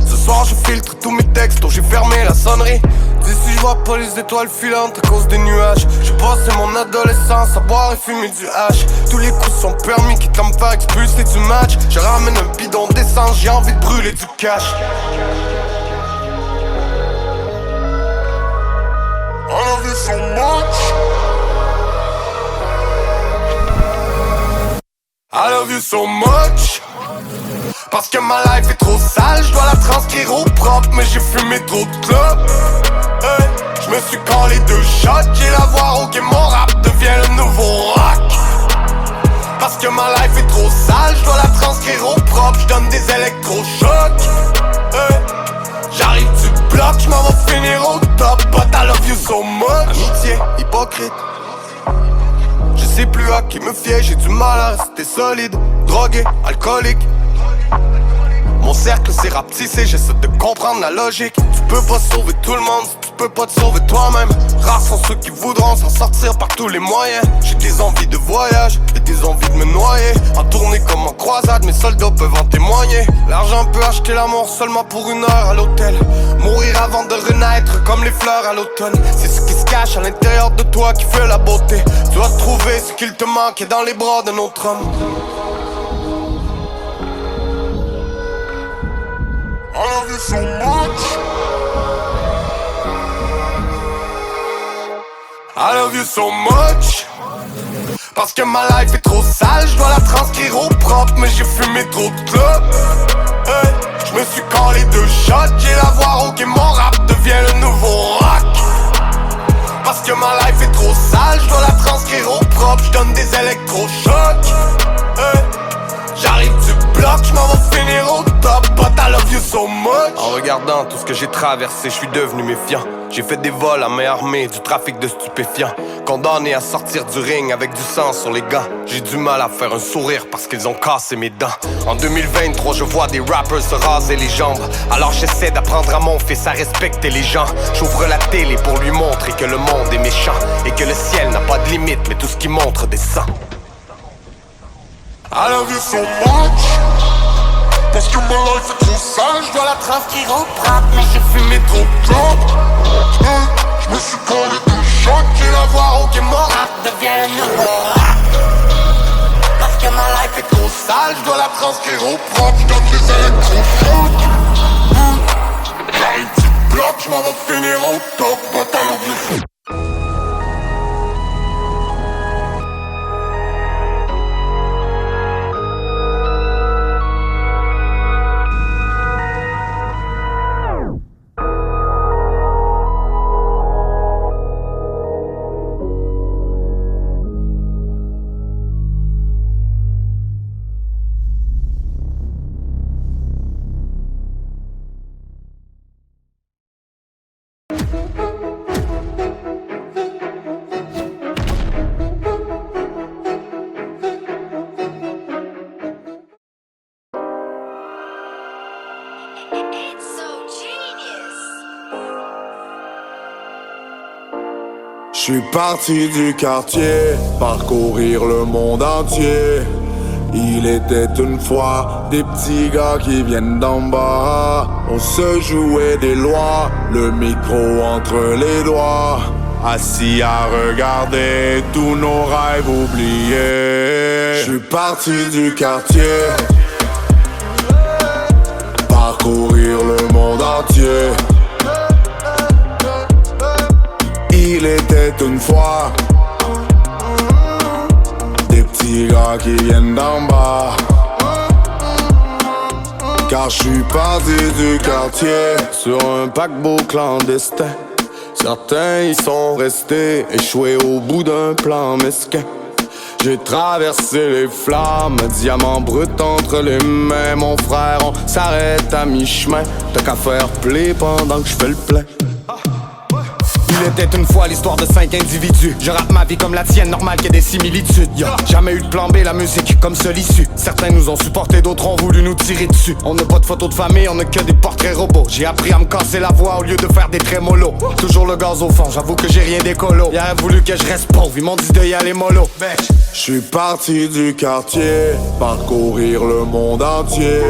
Ce soir je filtre tous mes textos, j'ai fermé la sonnerie. D'ici je vois pas les étoiles filantes à cause des nuages. J'ai passé mon adolescence à boire et fumer du hash. Tous les coups sont permis, quitte à me faire expulser du match. Je ramène un bidon d'essence, j'ai envie de brûler du cash. I love you so much. I love you so much. Parce que ma life est trop sale, je dois la transcrire au propre. Mais j'ai fumé trop de clopes. Hey, je me suis collé 2 shots. J'ai la voix ok, mon rap devient le nouveau rock. Parce que ma life est trop sale, je dois la transcrire au propre. Je donne des électrochocs. Hey, j'arrive du bloc, je m'en vais finir au top. But I love you so much. Amitié, hypocrite. Je sais plus à qui me fier, j'ai du mal à rester solide. Drogué, alcoolique. Mon cercle s'est rapetissé, j'essaie de comprendre la logique. Tu peux pas sauver tout le monde si tu peux pas te sauver toi-même. Rares sont ceux qui voudront s'en sortir par tous les moyens. J'ai des envies de voyage et des envies de me noyer. En tournée comme en croisade, mes soldats peuvent en témoigner. L'argent peut acheter l'amour seulement pour 1 heure à l'hôtel. Mourir avant de renaître comme les fleurs à l'automne. C'est ce qui se cache à l'intérieur de toi qui fait la beauté. Tu dois trouver ce qu'il te manque dans les bras d'un autre homme. I love you so much. I love you so much. Parce que ma life est trop sale, je dois la transcrire au propre. Mais j'ai fumé trop de clopes. Hey, je me suis collé 2 shots. J'ai la voix ok, mon rap devient le nouveau rock. Parce que ma life est trop sale, je dois la transcrire au propre. Je donne des électrochocs. Hey, j'arrive du bloc, je m'en vais finir au top. But I love you so much. En regardant tout ce que j'ai traversé, je suis devenu méfiant. J'ai fait des vols à main armée, du trafic de stupéfiants. Condamné à sortir du ring avec du sang sur les gants. J'ai du mal à faire un sourire parce qu'ils ont cassé mes dents. En 2023, je vois des rappers se raser les jambes. Alors j'essaie d'apprendre à mon fils à respecter les gens. J'ouvre la télé pour lui montrer que le monde est méchant. Et que le ciel n'a pas de limite, mais tout ce qui montre descend. I love you so much. Parce que ma life est trop sale, je dois la transcrire au propre. Mais j'ai fumé trop de clopes. Je me suis collé 2 shots. J'ai la voix ok, mon rap devient le nouveau rap. Parce que ma life est trop sale, je dois la transcrire au propre. Je donne des électrochocs. J'arrive du bloc, je m'en vais finir au top. But I love you so much. Je suis parti du quartier, parcourir le monde entier. Il était une fois des petits gars qui viennent d'en bas. On se jouait des lois, le micro entre les doigts. Assis à regarder tous nos rêves oubliés. Je suis parti du quartier, parcourir le monde entier. Il était une fois des petits gars qui viennent d'en bas. Car je suis parti du quartier sur un paquebot clandestin. Certains y sont restés échoués au bout d'un plan mesquin. J'ai traversé les flammes, diamant brut entre les mains. Mon frère, on s'arrête à mi-chemin. T'as qu'à faire play pendant que je fais le plein. Il était une fois l'histoire de 5 individus. Je rappe ma vie comme la tienne, normal qu'il y ait des similitudes. Jamais eu de plan B, la musique comme seule issue. Certains nous ont supportés, d'autres ont voulu nous tirer dessus. On n'a pas de photos de famille, on n'a que des portraits robots. J'ai appris à me casser la voix au lieu de faire des trémolos. Toujours le gaz au fond, j'avoue que j'ai rien d'écolo. Ils auraient voulu que je reste pauvre, ils m'ont dit de y aller mollo. Je suis parti du quartier, parcourir le monde entier.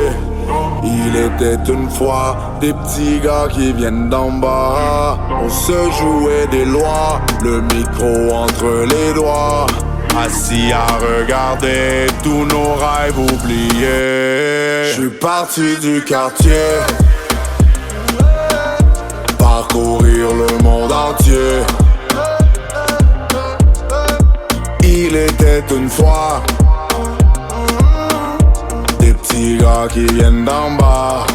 Il était une fois des petits gars qui viennent d'en bas. On se jouait des lois, le micro entre les doigts. Assis à regarder tous nos rêves oubliés. Je suis parti du quartier, parcourir le monde entier. Il était une fois des petits gars qui viennent d'en bas.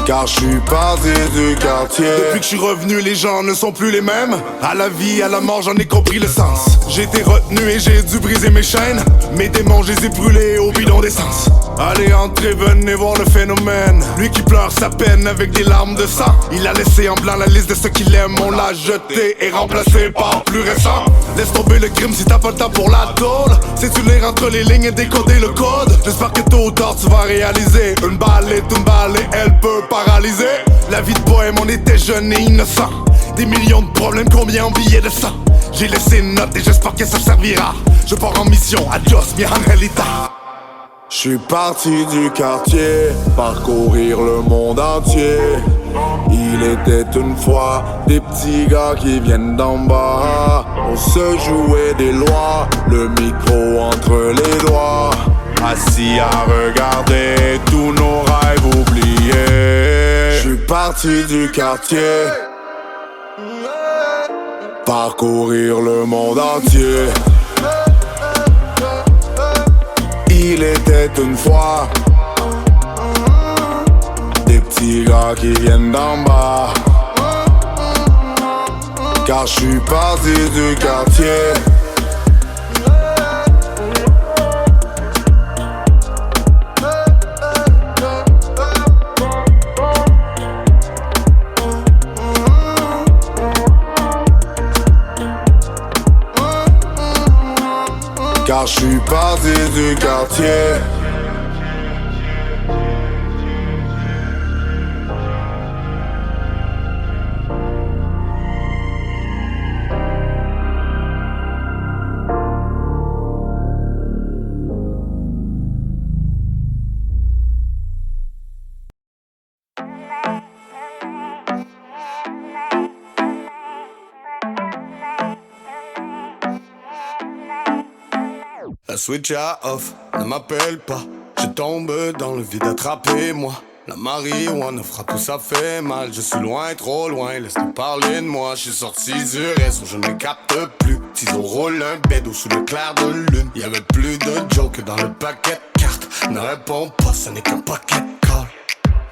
Car je suis parti du quartier. Depuis que je suis revenu, les gens ne sont plus les mêmes. À la vie, à la mort, j'en ai compris le sens. J'ai été retenu et j'ai dû briser mes chaînes. Mes démons, je les ai brûlés au bidon d'essence. Allez, entrez, venez voir le phénomène. Lui qui pleure sa peine avec des larmes de sang. Il a laissé en blanc la liste de ceux qu'il aime. On l'a jeté et remplacé par plus récent. Laisse tomber le crime si t'as pas le temps pour la tôle. Sais-tu lire entre les lignes et décoder le code? J'espère que tôt ou tard tu vas réaliser. Une balle est une balle et elle peut paralyser. La vie de bohème, on était jeunes et innocents. Des millions de problèmes, combien en billets de sang? J'ai laissé une note et j'espère que ça servira. Je pars en mission, adios mi angelita. Je suis parti du quartier, parcourir le monde entier. Il était une fois des petits gars qui viennent d'en bas. On se jouait des lois, le micro entre les doigts. Assis à regarder tous nos rêves oubliés. Je suis parti du quartier, parcourir le monde entier. Il était une fois des petits gars qui viennent d'en bas. Car je suis parti du quartier. Car je suis parti du quartier. La switch à off, ne m'appelle pas. Je tombe dans le vide, attrapez-moi. La marijuana fera tout, ça fait mal. Je suis loin, trop loin, laisse-nous parler de moi. Je suis sorti du réseau, je ne capte plus. Ciseaux roule un bédo sous le clair de lune. Y'avait plus de joke dans le paquet de cartes. Ne réponds pas, ce n'est qu'un paquet de call.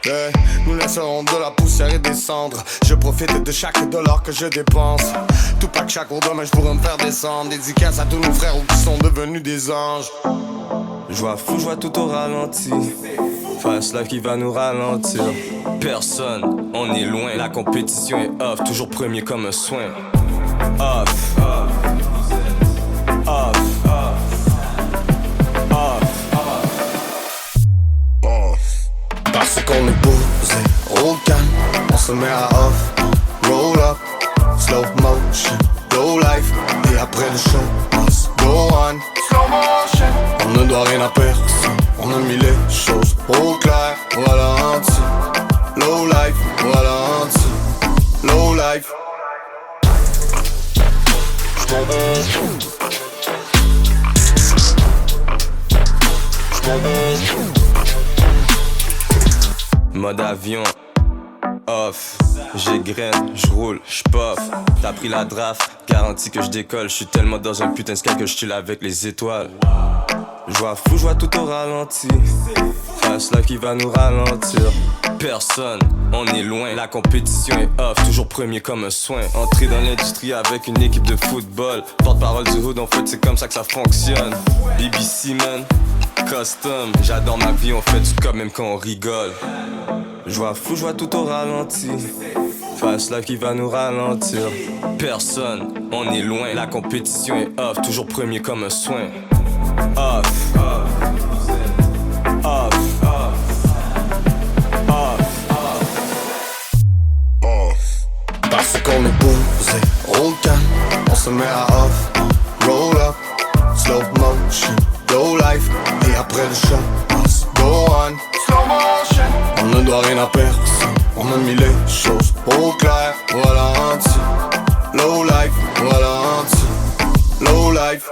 Hey, nous laisserons de la poussière et des cendres. Je profite de chaque dollar que je dépense. Tout pas que chaque jour demain je pourrais me faire descendre. Dédicace à tous nos frères qui sont devenus des anges. Je vois fou, je vois tout au ralenti. Fast life qui va nous ralentir. Personne, on est loin. La compétition est off, toujours premier comme un soin. Off, off, off, off. ne doit rien à personne. On a mis les choses au clair, voilà un petit low life, voilà un petit low life. Mode avion, off, j'égraine, j'roule, j'poffe. T'as pris la draft, garantie que j'décolle. J'suis tellement dans un putain de sky que j'tue avec les étoiles. J'vois fou, j'vois tout au ralenti. Fast life qui va nous ralentir. Personne, on est loin, la compétition est off. Toujours premier comme un soin. Entré dans l'industrie avec une équipe de football. Porte-parole du hood, en fait c'est comme ça que ça fonctionne. BBC man, custom. J'adore ma vie, on fait du cop même quand on rigole. J'vois fou, j'vois tout au ralenti. Fast life qui va nous ralentir. Personne, on est loin, la compétition est off. Toujours premier comme un soin. Off, off, off, Parce qu'on est posé, on calme, on se met à off, roll up, slow motion, low life. Et après le show, let's go on, slow motion. On ne doit rien à personne, on a mis les choses au clair. Voilà un petit low life, voilà un petit low life.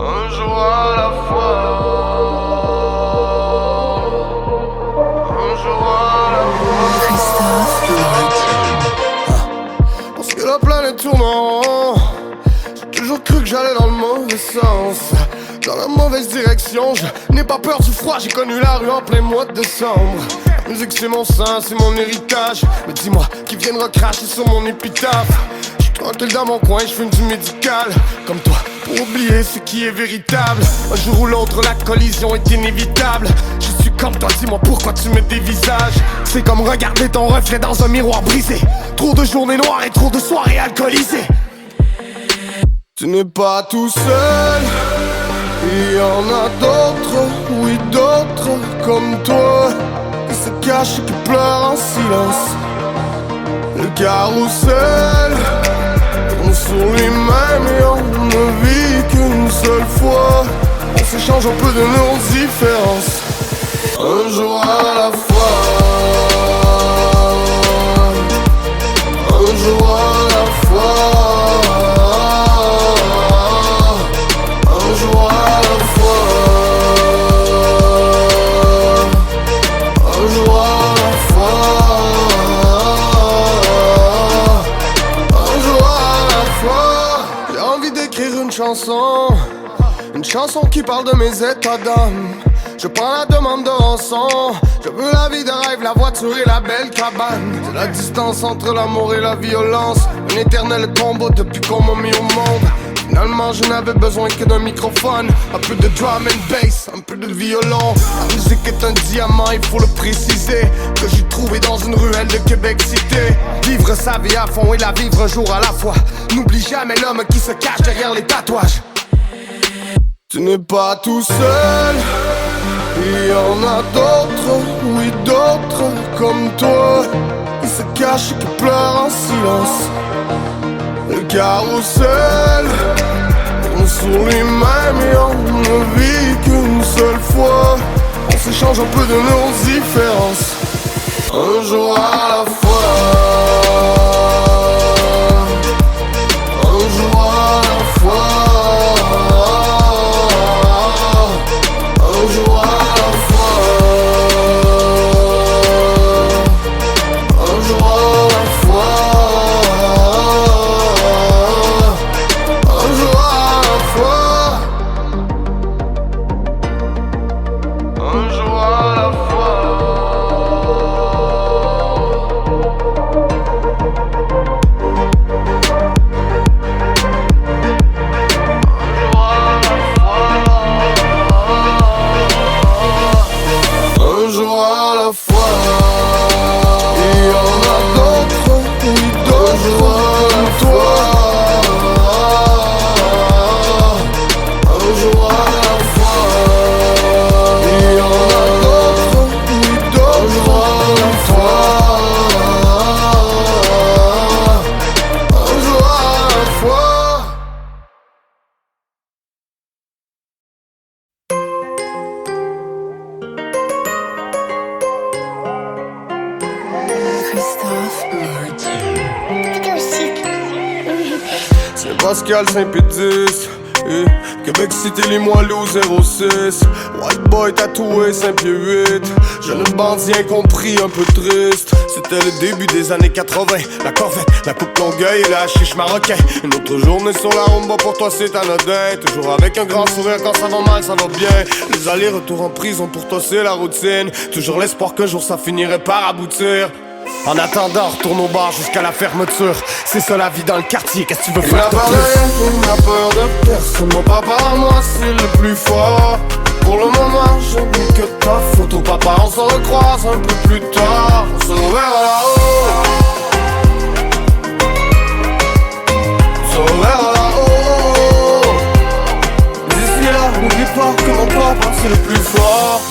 Un jour à la fois, un jour à la fois. Parce que la planète tourne en rond, j'ai toujours cru que j'allais dans le mauvais sens, dans la mauvaise direction. Je n'ai pas peur du froid, j'ai connu la rue en plein mois de décembre. La musique c'est mon sang, c'est mon héritage. Mais dis-moi, qui viennent recracher sur mon épitaphe. Tranquille dans mon coin, je fume du médical. Comme toi, pour oublier ce qui est véritable. Un jour ou l'autre, la collision est inévitable. Je suis comme toi, dis-moi pourquoi tu me dévisages. C'est comme regarder ton reflet dans un miroir brisé. Trop de journées noires et trop de soirées alcoolisées. Tu n'es pas tout seul, il y en a d'autres, oui d'autres comme toi, qui se cachent et qui pleurent en silence. Le carrousel tourne sur lui-même et on ne vit qu'une seule fois. On s'échange un peu de nos différences, un jour à la fois, un jour à la fois, un jour à la fois, un jour à la fois. Une chanson qui parle de mes états d'âme. Je prends la demande de rançon. Je veux la vie de rêve, la voiture et la belle cabane. C'est la distance entre l'amour et la violence. Un éternel combo depuis qu'on m'a mis au monde. Finalement je n'avais besoin que d'un microphone, un peu de drum and bass, un peu de violon. La musique est un diamant, il faut le préciser, que j'ai trouvé dans une ruelle de Québec cité. Vivre sa vie à fond et la vivre un jour à la fois. N'oublie jamais l'homme qui se cache derrière les tatouages. Tu n'es pas tout seul, il y en a d'autres, oui d'autres comme toi, qui se cachent et qui pleurent en silence. Le carrousel tourne sur lui-même et on ne vit qu'une seule fois. On s'échange un peu de nos différences, un jour à la fois, un jour à la fois, un jour à la fois, un jour à la fois. Pascal Saint-Pédis. Québec City, Limoilou 06. White boy tatoué 5 pieds 8. Jeune bandit incompris, un peu triste. C'était le début des années 80. La Corvette, la coupe Longueuil et la chiche marocain. Une autre journée sur la rumba, pour toi c'est anodin. Toujours avec un grand sourire, quand ça va mal, ça va bien. Les allers-retours en prison, pour toi c'est la routine. Toujours l'espoir qu'un jour ça finirait par aboutir. En attendant, retourne au bar jusqu'à la fermeture. C'est ça la vie dans le quartier, qu'est-ce que tu veux faire de plus? Il n'a peur de personne, mon papa à moi c'est le plus fort. Pour le moment, je n'ai que ta photo, papa, on se recroise un peu plus tard. On se reverra là-haut. On se reverra là-haut. Mais d'ici là, n'oublie pas que mon papa c'est le plus fort.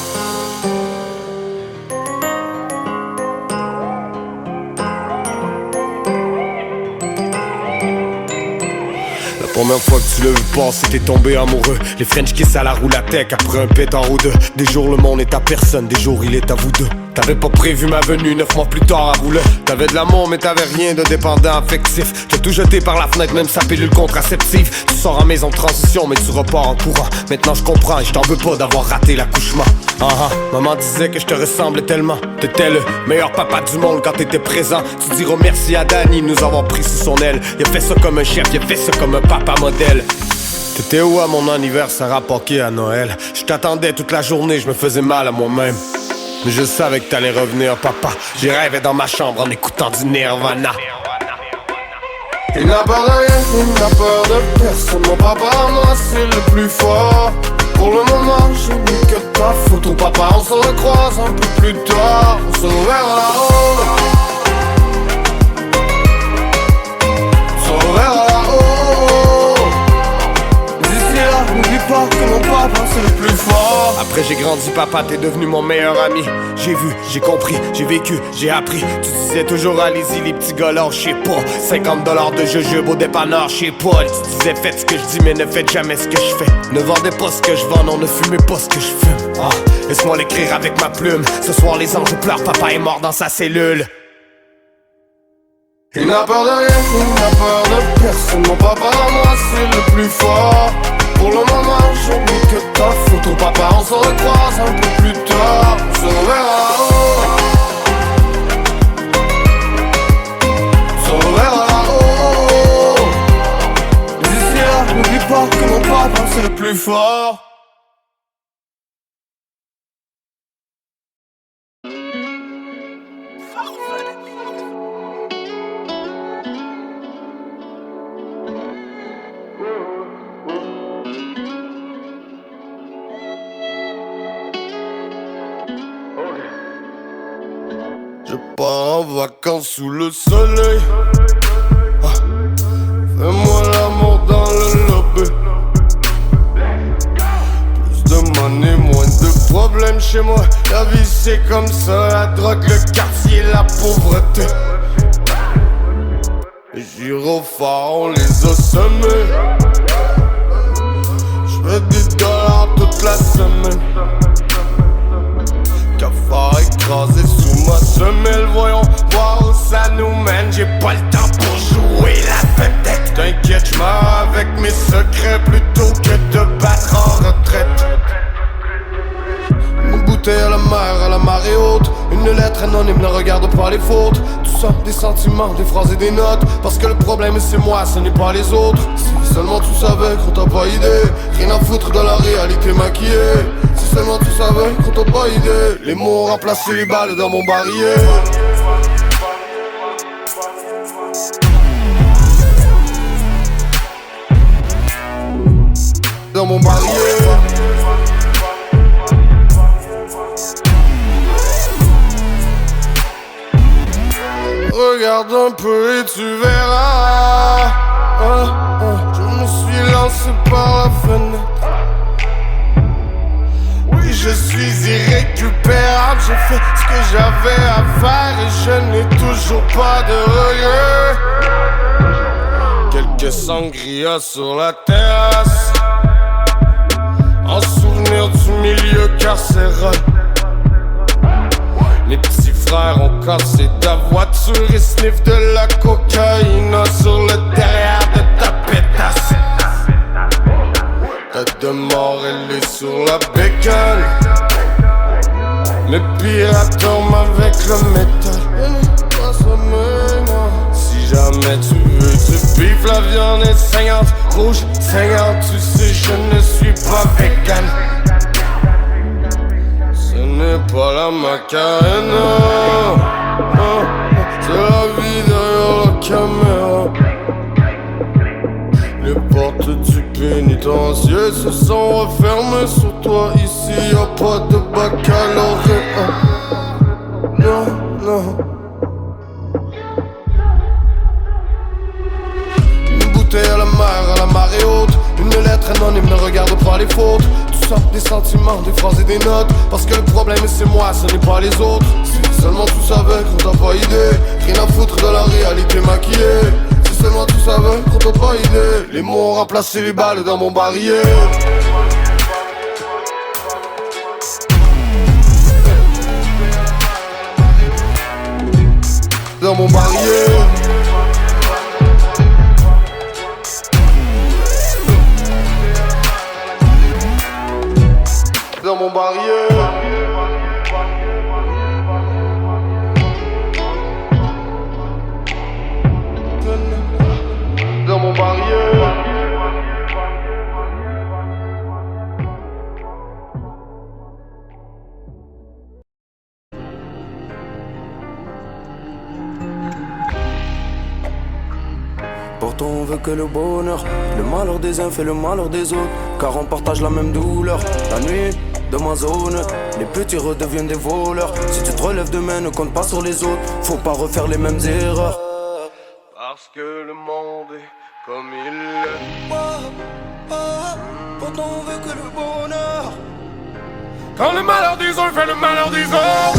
La première fois que tu l'as vu passer, t'es tombé amoureux. Les French kiss à la roulatec après un pétard ou deux. Des jours le monde est à personne, des jours il est à vous deux. T'avais pas prévu ma venue 9 mois plus tard à rouler. T'avais de l'amour mais t'avais rien de dépendant affectif. T'as tout jeté par la fenêtre, même sa pilule contraceptive. Tu sors en maison de transition mais tu repars en courant. Maintenant je comprends et je t'en veux pas d'avoir raté l'accouchement. Maman disait que je te ressemblais tellement. T'étais le meilleur papa du monde quand t'étais présent. Tu diras merci à Danny de nous avoir pris sous son aile. Il a fait ça comme un chef, il a fait ça comme un papa modèle. T'étais où à mon anniversaire à Pâques à Noël? Je t'attendais toute la journée, je me faisais mal à moi-même. Mais je savais que t'allais revenir, papa. J'ai rêvé dans ma chambre en écoutant du Nirvana. Il n'a peur de rien, il n'a peur de personne. Mon papa, moi, c'est le plus fort. Pour le moment, je n'ai que ta photo, papa. On se recroise un peu plus tard. On se reverra là-haut. On se reverra là-haut. D'ici là, n'oublie pas que mon papa, c'est le plus fort. Après j'ai grandi, papa, t'es devenu mon meilleur ami. J'ai vu, j'ai compris, j'ai vécu, j'ai appris. Tu disais toujours allez-y les petits gars là, j'sais pas. 50$ de jujube au dépanneur, j'sais pas. Tu disais faites ce que je dis mais ne faites jamais ce que je fais. Ne vendez pas ce que je vends, non ne fumez pas ce que je fume. Laisse-moi l'écrire avec ma plume. Ce soir les anges pleurent, papa est mort dans sa cellule. Il n'a peur de rien, il n'a peur de personne. Mon papa, moi c'est le plus fort. Pour le moment, je n'ai que ta photo, papa. On se recroise un peu plus tard. On se reverra là-haut. On se reverra là-haut. D'ici là, n'oublie pas que mon papa c'est le plus fort. Je pars en vacances sous le soleil. Fais-moi l'amour dans le lobby. Plus de money, moins de problèmes chez moi. La vie c'est comme ça, la drogue, le quartier, la pauvreté. Les gyrophares, on les a semés. J'fais des dollars toute la semaine. Cafard écrasé sous ma semelle, voyons voir où ça nous mène. J'ai pas le temps pour jouer la vedette. T'inquiète, j'm'en avec mes secrets plutôt que de battre en retraite. Une bouteille à la mer, à la marée haute. Une lettre anonyme, ne regarde pas les fautes. Tout ça, des sentiments, des phrases et des notes. Parce que le problème c'est moi, ce n'est pas les autres. Si seulement tu savais qu'on t'a pas idée. Rien à foutre de la réalité maquillée. Si seulement tu savais qu'on t'a pas idée. Les mots ont remplacé les balles dans mon barillet. Dans mon barillet. Regarde un peu et tu verras. Je me suis lancé par la fenêtre. Oui, je suis irrécupérable. J'ai fait ce que j'avais à faire et je n'ai toujours pas de regrets. Quelques sangria sur la terrasse, en souvenir du milieu carcéral. Les petits frères ont cassé ta voiture et sniff de la cocaïne sur le derrière de ta pétasse. de mort, elle est sur la bécane. Mes pirates dorment avec le métal. Si jamais tu veux du bif, la viande est saignante. Rouge, saignante, tu sais je ne suis pas vegan. Ce n'est pas la Macarena, c'est la vie derrière la caméra. Les portes du pénitencier se sont refermées sur toi. Ici y'a pas de baccalauréat. Non, non. Une bouteille à la mer, à la marée haute. Une lettre anonyme, ne regarde pas les fautes. Tu sens des sentiments, des phrases et des notes. Parce que le problème c'est moi, ce n'est pas les autres. Si seulement tu savais qu'on t'a pas idée. Rien à foutre de la réalité maquillée. Si seulement tu savais qu'on t'a pas idée. Les mots ont remplacé les balles dans mon barillet. Dans mon barillet. Dans mon barillet. Dans mon barillet. Pourtant on veut que le bonheur. Le malheur des uns fait le malheur des autres. Car on partage la même douleur. La nuit de ma zone, les petits redeviennent des voleurs. Si tu te relèves demain, ne compte pas sur les autres. Faut pas refaire les mêmes erreurs. Parce que le monde est comme il est. Pourtant on veut que le bonheur. Quand le malheur des uns fait le malheur des autres.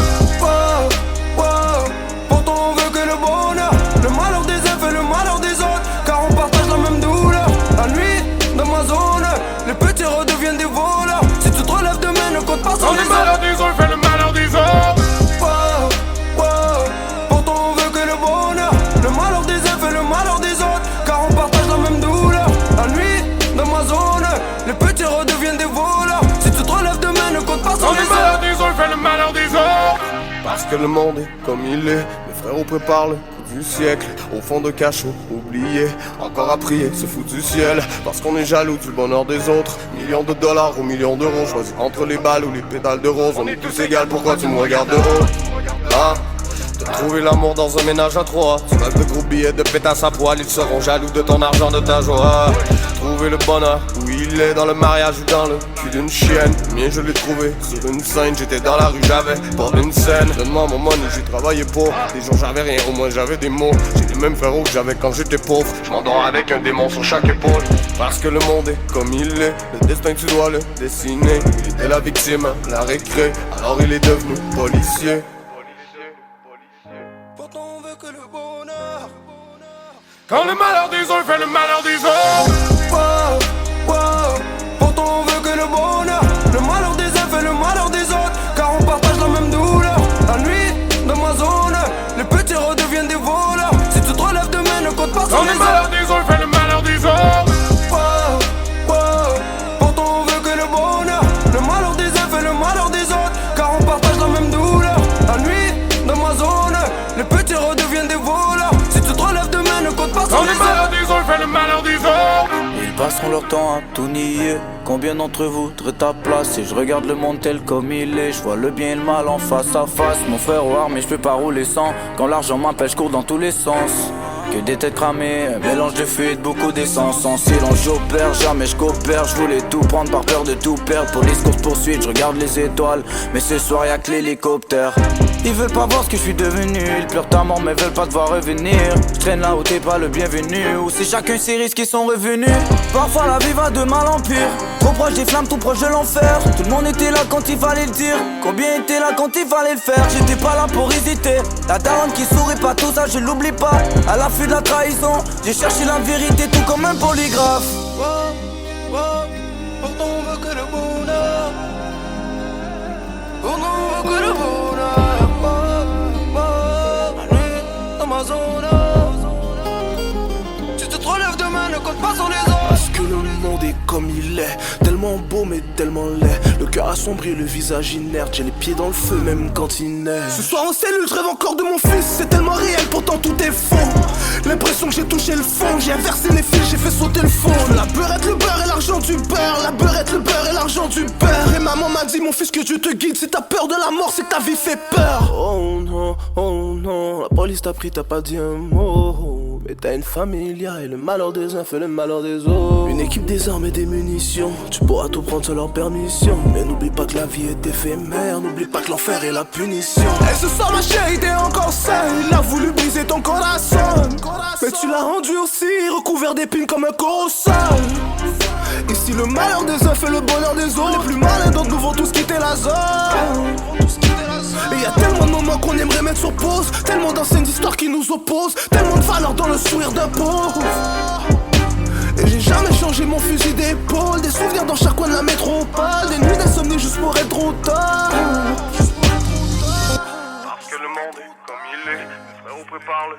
Pourtant on veut que le bonheur. Le malheur des uns fait le malheur des autres. Car on partage la même douleur. La nuit dans ma zone, les petits redeviennent des voleurs. Si tu te relèves demain, ne compte pas sur les autres. Quand le malheur des uns fait le malheur des autres. Pourtant on veut que le bonheur. Le malheur des uns fait le malheur des autres. Car on partage la même douleur. La nuit dans ma zone, les petits redeviennent des voleurs. Si tu te relèves demain, ne compte pas sur Quand les le autres. malheur des uns fait le malheur des autres. Parce que le monde est comme il est. Mes frères préparent le coup du siècle. Au fond de cachot, oublié. Encore à prier, se fout du ciel. Parce qu'on est jaloux du bonheur des autres. Millions de dollars ou millions d'euros. Choisis entre les balles ou les pédales de rose. On est tous égales, pourquoi tu me regardes de haut? Ah, t'as trouvé l'amour dans un ménage à trois. Tu rêves de gros billets de pétasse à poil. Ils seront jaloux de ton argent, de ta joie. Trouver le bonheur où il est, dans le mariage ou dans le cul d'une chienne. Le mien je l'ai trouvé sur une scène. J'étais dans la rue, j'avais pas d'une scène. Donne-moi mon money, j'ai travaillé pour. Des jours j'avais rien, au moins j'avais des mots. J'ai les mêmes frérots que j'avais quand j'étais pauvre. Je m'endors avec un démon sur chaque épaule. Parce que le monde est comme il est. Le destin tu dois le dessiner. Il était la victime, la récré. Alors il est devenu policier. Pourtant on veut que le bonheur. Quand le malheur des uns fait le malheur des autres. Pourtant on veut que le bonheur. Le malheur des uns fait le malheur des autres. Car on partage la même douleur. La nuit dans ma zone, les petits redeviennent des voleurs. Si tu te relèves demain, ne compte pas sur Quand les le malheur autres. des uns fait le malheur des autres. Pourtant on veut que le bonheur. Le malheur des uns fait le malheur des autres. Car on partage la même douleur. La nuit dans ma zone, les petits redeviennent des voleurs. Si tu te relèves demain, ne compte pas sur Quand les le malheur autres. des uns fait le malheur des autres. Ils passeront leur temps à tout nier. Combien d'entre vous voudraient ta place? Et je regarde le monde tel comme il est. Je vois le bien et le mal en face à face. Mon frère au mais je peux pas rouler sans. Quand l'argent m'appelle, je cours dans tous les sens. Que des têtes cramées, un mélange de fuite, beaucoup d'essence. En silence j'opère, jamais je coopère. Je voulais tout prendre par peur de tout perdre. Police course poursuite, je regarde les étoiles. Mais ce soir y'a que l'hélicoptère. Ils veulent pas voir ce que je suis devenu. Ils pleurent ta mort mais veulent pas te voir revenir. Je traîne là où t'es pas le bienvenu. Où c'est chacun ses risques qui sont revenus. Parfois la vie va de mal en pire. Trop proche des flammes, tout proche de l'enfer. Tout le monde était là quand il fallait le dire. Combien était là quand il fallait le faire? J'étais pas là pour hésiter. La daronne qui sourit pas, tout ça je l'oublie pas. À l'affût de la trahison, j'ai cherché la vérité tout comme un polygraphe. Pourtant on veut que le bonheur. Pourtant on veut que le bonheur. La nuit dans ma zone. Si tu te relèves demain, ne compte pas sur les autres. Parce que le monde est est comme il est, tellement beau mais tellement laid. Le cœur assombri, le visage inerte, j'ai les pieds dans le feu même quand il neige. Ce soir en cellule, je rêve encore de mon fils, c'est tellement réel pourtant tout est faux. L'impression que j'ai touché le fond, j'ai inversé les fils, j'ai fait sauter le fond. La beurrette, le beurre et l'argent du beurre, la beurrette, le beurre et l'argent du beurre. Et maman m'a dit mon fils que Dieu te guide, si t'as peur de la mort c'est que ta vie fait peur. Oh non, la police t'a pris, t'as pas dit un mot. Mais t'as une familia et le malheur des uns fait le malheur des autres. Une équipe des armes et des munitions, tu pourras tout prendre sans leur permission. Mais n'oublie pas que la vie est éphémère, n'oublie pas que l'enfer est la punition. Et ce soir ma chérie t'es encore seule, il a voulu briser ton corazon. Mais tu l'as rendu aussi, recouvert d'épines comme un colossal. Et si le malheur des uns fait le bonheur des autres, les plus malins d'entre nous vont tous quitter la zone. Et y'a tellement de moments qu'on aimerait mettre sur pause, tellement d'anciennes histoires qui nous opposent, tellement de valeur dans le sourire d'un pauvre. Et j'ai jamais changé mon fusil d'épaule, des souvenirs dans chaque coin de la métropole, des nuits d'insomnie juste pour être trop tard. Parce que le monde est comme il est, mes frères préparent le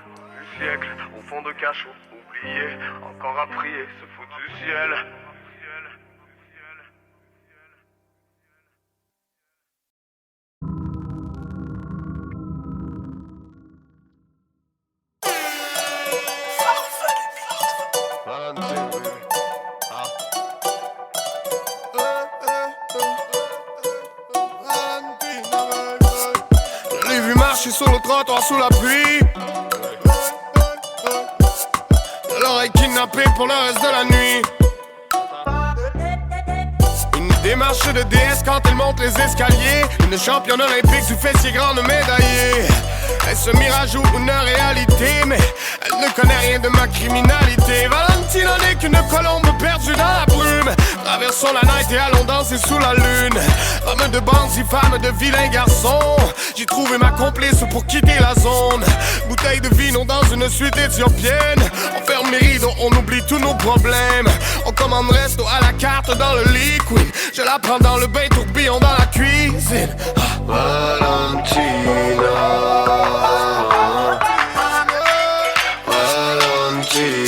siècle, au fond de cachot, oublié, encore à prier, se fout du ciel. Je l'ai vu marcher sur le trottoir sous la pluie, de l'oreille kidnappée pour le reste de la nuit. Une démarche de déesse quand elle monte les escaliers, une championne olympique du fessier grande médaillée. Est-ce mirage ou une réalité? Mais elle ne connaît rien de ma criminalité. Valentina n'est qu'une colombe perdue dans la brume. Traversons la night et allons danser sous la lune. Femme de bandits, femme de vilains garçons, j'ai trouvé ma complice pour quitter la zone. Bouteille de vino dans une suite éthiopienne. On ferme les rideaux, on oublie tous nos problèmes. On commande resto à la carte dans le liquide. Je la prends dans le bain, tourbillon dans la cuisine. Valentina, Valentina.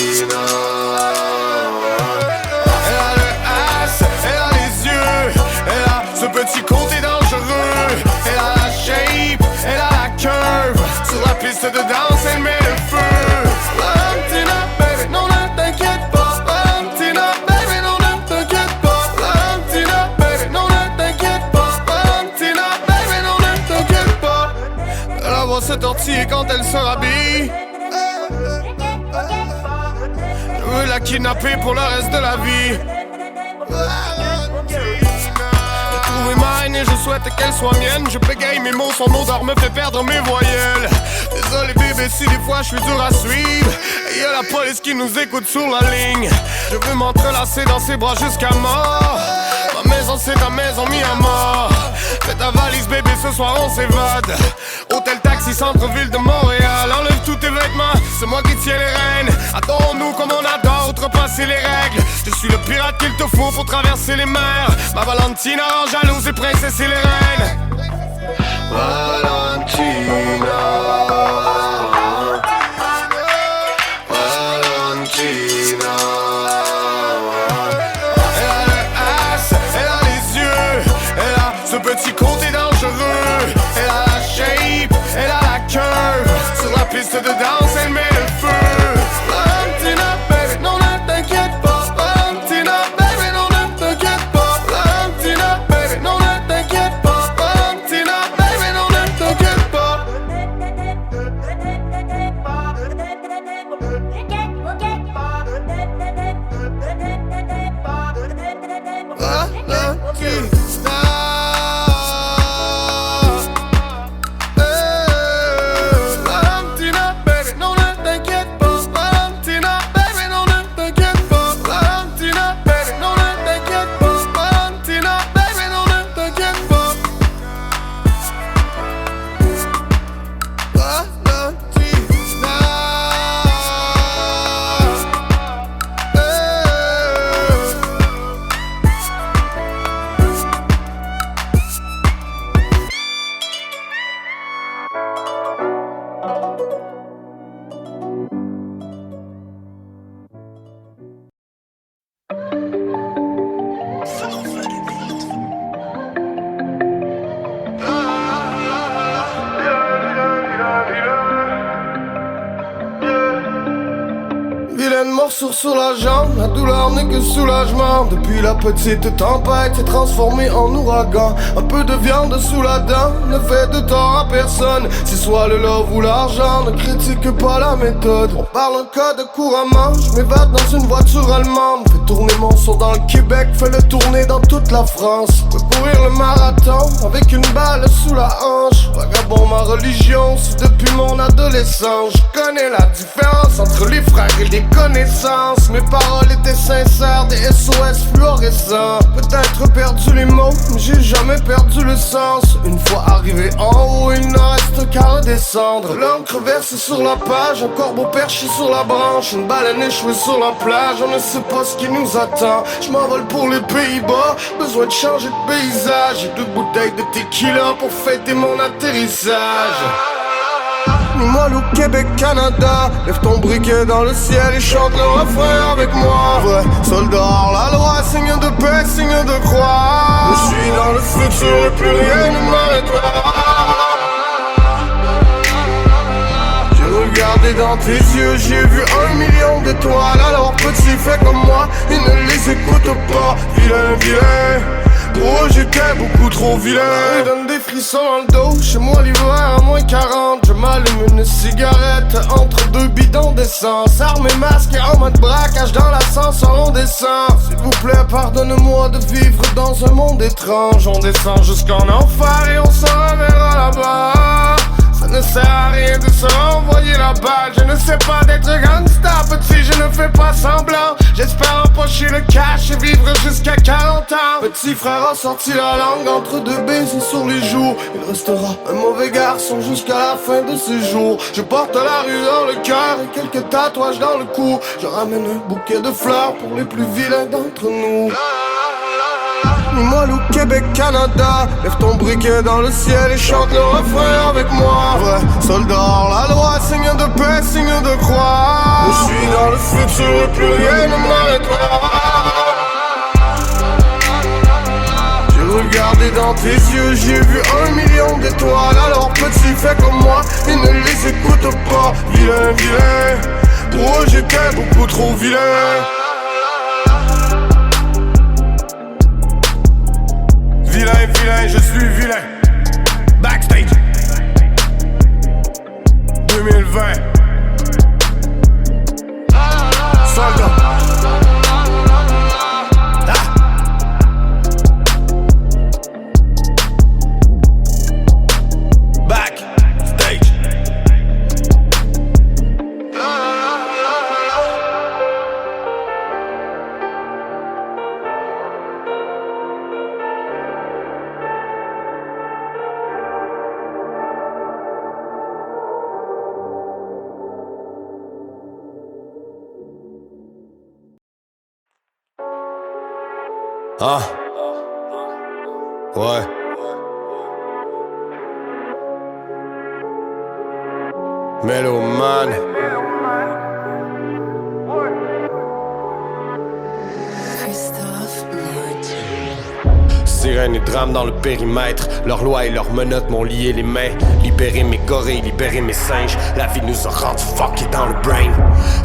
Elle a le as, elle a les yeux, elle a ce petit côté dangereux. Elle a la shape, elle a la curve. Sur la piste de danse, elle met le feu. Valentina, baby, non ne t'inquiète pas. Valentina, baby, non ne t'inquiète pas. Valentina, baby, non ne t'inquiète pas. Valentina, baby, non ne t'inquiète pas. Elle va se tortiller quand elle se rhabille. Je veux la kidnapper pour le reste de la vie. J'ai trouvé ma haine et je souhaite qu'elle soit mienne. Je bégaye mes mots, son odeur me fait perdre mes voyelles. Désolé bébé si des fois je suis dur à suivre. Et y'a la police qui nous écoute sur la ligne. Je veux m'entrelacer dans ses bras jusqu'à mort. Ma maison c'est ta maison mis à mort. Fais ta valise bébé, ce soir on s'évade. Hôtel taxi centre-ville de Montréal. Enlève tous tes vêtements, c'est moi qui tiens les rênes. Adore-nous comme on adore, outrepasser les règles. Je suis le pirate qu'il te faut pour traverser les mers. Ma Valentina rend jalouse et princesse et les reines. Valentina, Valentina. Elle a le as, elle a les yeux, elle a ce petit côté dangereux. Elle a la shape, elle a la curve. Sur la piste de danse, elle met le feu. Valentina, baby, non ne t'inquiète pas. Valentina, baby, non ne t'inquiète pas. Valentina, baby, non ne t'inquiète pas. Valentina, baby, non ne t'inquiète pas. morsure sur la jambe, la douleur n'est que soulagement. Depuis la petite tempête s'est transformée en ouragan. Un peu de viande sous la dent ne fait de tort à personne. C'est soit le love ou l'argent, ne critique pas la méthode. On parle un code couramment, je m'évade dans une voiture allemande. Fais tourner mon son dans le Québec, fais le tourner dans toute la France. Peux courir le marathon avec une balle sous la hanche. Vagabond ma religion, c'est depuis mon adolescence. Je connais la différence entre les frères et les connaissances. Mes paroles étaient sincères, des SOS fluorescents. Peut-être perdu les mots, mais j'ai jamais perdu le sens. Une fois arrivé en haut, il ne reste qu'à redescendre. L'encre versée sur la page, un corbeau perché sur la branche, une baleine échouée sur la plage. On ne sait pas ce qui nous attend. Je m'envole pour les Pays-Bas, besoin de changer de paysage. J'ai 2 bouteilles de tequila pour fêter mon atterrissage. Nous au Québec, Canada, lève ton briquet dans le ciel et chante le refrain avec moi. Vrai soldat hors la loi, signe de paix, signe de croix. Je suis dans le futur et plus rien ne m'arrêtera. J'ai regardé dans tes yeux, j'ai vu 1 million d'étoiles. Alors petit, fais comme moi, et ne les écoute pas. Vilain, vilain. Oh, j'étais beaucoup trop vilain. Il donne des frissons dans le dos. Chez moi l'hiver à moins 40. Je m'allume une cigarette entre 2 bidons d'essence. Armé, masque et en mode braquage dans l'ascenseur on descend. S'il vous plaît pardonne-moi de vivre dans un monde étrange. On descend jusqu'en enfer et on se reverra là-bas. Ça ne sert à rien de se renvoyer la balle. Je ne sais pas d'être gangsta, petit, je ne fais pas semblant. J'espère empocher le cash et vivre jusqu'à 40 ans. Petit frère a sorti la langue entre 2 baisers sur les joues. Il restera un mauvais garçon jusqu'à la fin de ses jours. Je porte la rue dans le cœur et quelques tatouages dans le cou. Je ramène un bouquet de fleurs pour les plus vilains d'entre nous. Moi au Québec, Canada, lève ton briquet dans le ciel et chante le refrain avec moi. Vrai soldat hors la loi, signe de paix, signe de croix. Je suis dans le futur et plus rien ne m'arrêtera. J'ai regardé dans tes yeux, j'ai vu 1 million d'étoiles. Alors petit, fais comme moi et ne les écoute pas. Vilain, vilain, oh j'étais beaucoup trop vilain. Vilain, vilain, je suis vilain. Backstage 2020. Soldat. Backstage. Ah. Ouais. Mélomane. Sirène et drame dans le périmètre. Leurs lois et leurs menottes m'ont lié les mains. Libérer mes gorilles, libérer mes singes. La vie nous a rendu fuckés dans le brain.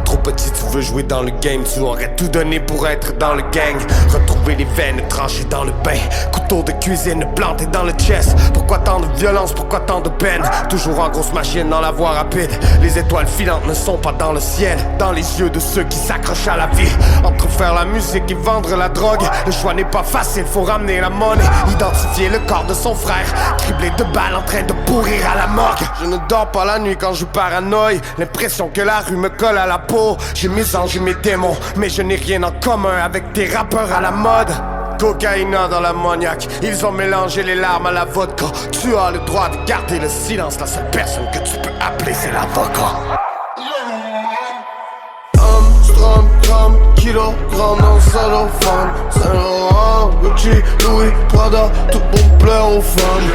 Trop petit, tu veux jouer dans le game. Tu aurais tout donné pour être dans le gang. Retrouver les veines tranchées dans le bain. Couteau de cuisine planté dans le chest. Pourquoi tant de violence, pourquoi tant de peine? Toujours en grosse machine dans la voie rapide. Les étoiles filantes ne sont pas dans le ciel. Dans les yeux de ceux qui s'accrochent à la vie. Entre faire la musique et vendre la drogue, le choix n'est pas facile, faut ramener la monnaie. Identifier le corps de son frère, criblé de balles en train de pourrir à la morgue. Je ne dors pas la nuit quand je paranoïe. L'impression que la rue me colle à la peau. J'ai mes anges et mes démons, mais je n'ai rien en commun avec des rappeurs à la mode. Cocaïna dans l'ammoniaque, ils ont mélangé les larmes à la vodka. Tu as le droit de garder le silence. La seule personne que tu peux appeler c'est l'avocat. Gramme, kilogramme dans cellophane. Saint Laurent, Gucci, Louis, Prada, tout pour plaire aux femmes.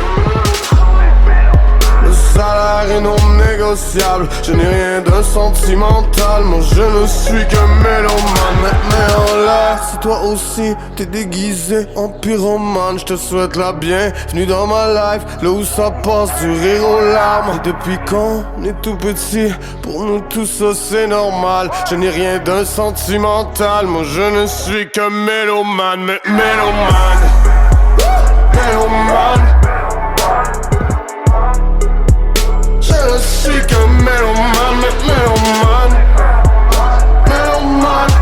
Le salaire est non négociable. Je n'ai rien de sentimental. Moi je ne suis qu'un mélomane. Mais en l'air, si toi aussi t'es déguisé en pyromane, je te souhaite la bienvenue dans ma life, là où ça passe du rire aux larmes. Et depuis quand on est tout petit, pour nous tout ça c'est normal. Je n'ai rien de sentimental. Moi je ne suis qu'un mélomane. Mais mélomane, mélomane. Je ne suis qu'un mélomane, mélomane, mélomane.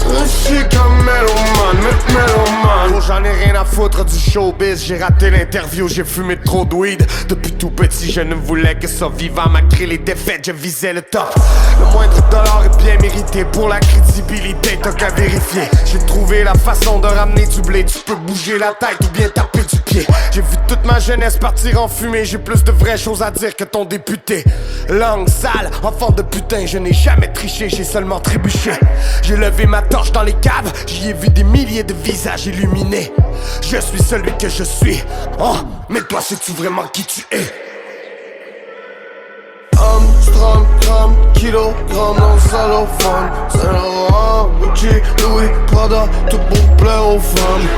Je suis qu'un mélomane, mélomane. J'en ai rien à foutre du showbiz. J'ai raté l'interview, j'ai fumé trop de weed. Depuis tout petit, je ne voulais que ça vivant. Malgré les défaites, je visais le top. Le moindre dollar est bien mérité. Pour la crédibilité, t'as qu'à vérifier. J'ai trouvé la façon de ramener du blé. Tu peux bouger la tête ou bien taper du pied. J'ai vu toute ma jeunesse partir en fumée. J'ai plus de vraies choses à dire que ton député. Langue sale, enfant de putain. Je n'ai jamais triché, j'ai seulement trébuché. J'ai levé ma torche dans les caves. J'y ai vu des milliers de visages illuminés. Je suis celui que je suis. Oh, mais toi sais-tu vraiment qui tu es? Armstrong, gramme, kilogramme dans le cellophane. Saint Laurent, Gucci, Louis, Prada, tout pour plaire aux femmes.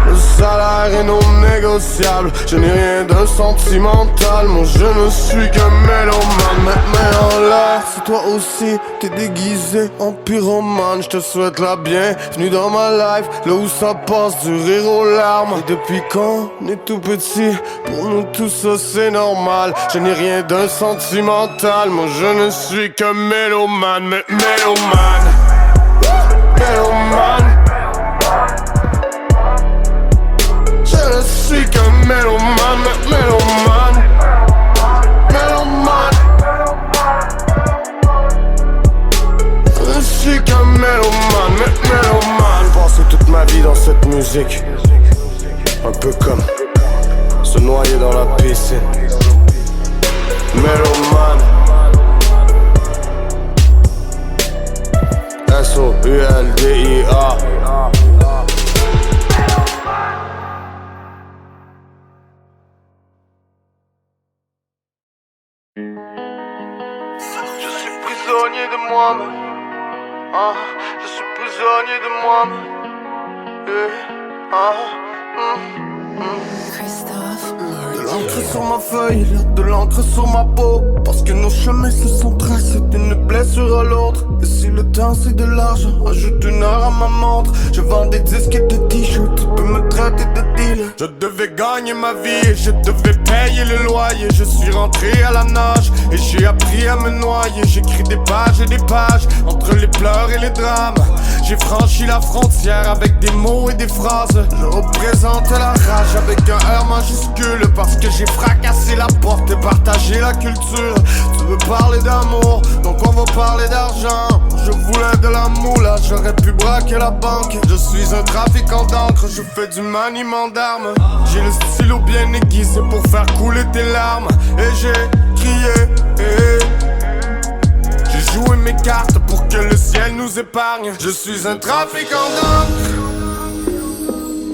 Le salaire est non négociable. Je n'ai rien de sentimental. Moi je ne suis qu'un mélomane. Mais en l'air, si toi aussi t'es déguisé en pyromane, je te souhaite la bienvenue dans ma life, là où ça passe du rire aux larmes. Et depuis quand on est tout petit, pour nous tout ça c'est normal. Je n'ai rien de sentimental. Moi je ne suis qu'un mélomane. Mais mélomane, mélomane. Je ne suis qu'un mélomane, mélomane, mélomane. Je suis qu'un mélomane, mélomane. J'ai passé toute ma vie dans cette musique, un peu comme se noyer dans la piscine. Mélomane, S-O-U-L-D-I-A. Prisonnier de moi-même, ah, je suis prisonnier de moi-même. De l'encre sur ma feuille, de l'encre sur ma peau. Parce que nos chemins se sont tracés d'une blessure à l'autre. Et si le temps c'est de l'argent, ajoute une heure à ma montre. Je vends des disques et des t-shirts, tu peux me traiter de dealer. Je devais gagner ma vie et je devais payer le loyer. Je suis rentré à la nage et j'ai appris à me noyer. J'écris des pages et des pages entre les pleurs et les drames. J'ai franchi la frontière avec des mots et des phrases. Je représente la rage avec un R majuscule, parce que j'ai fracassé la porte et partagé la culture. Tu veux parler d'amour, donc on va parler d'argent. Je voulais de l'amour, là j'aurais pu braquer la banque. Je suis un trafiquant d'encre, je fais du maniement d'armes. J'ai le stylo bien aiguisé pour faire couler tes larmes. Et j'ai crié, j'ai joué mes cartes pour que le ciel nous épargne. Je suis un trafiquant d'encre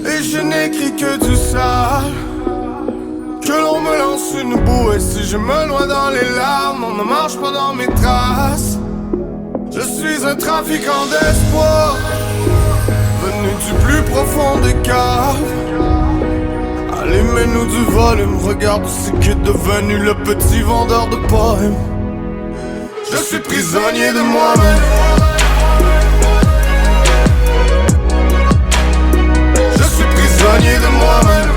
et je n'écris que du sale. Que l'on me lance une bouée si je me noie dans les larmes. On ne marche pas dans mes traces. Je suis un trafiquant d'espoir, venu du plus profond des caves. Allez, mets-nous du volume, regarde où c'est que devenu le petit vendeur de poèmes. Je suis prisonnier de moi-même. Je suis prisonnier de moi-même.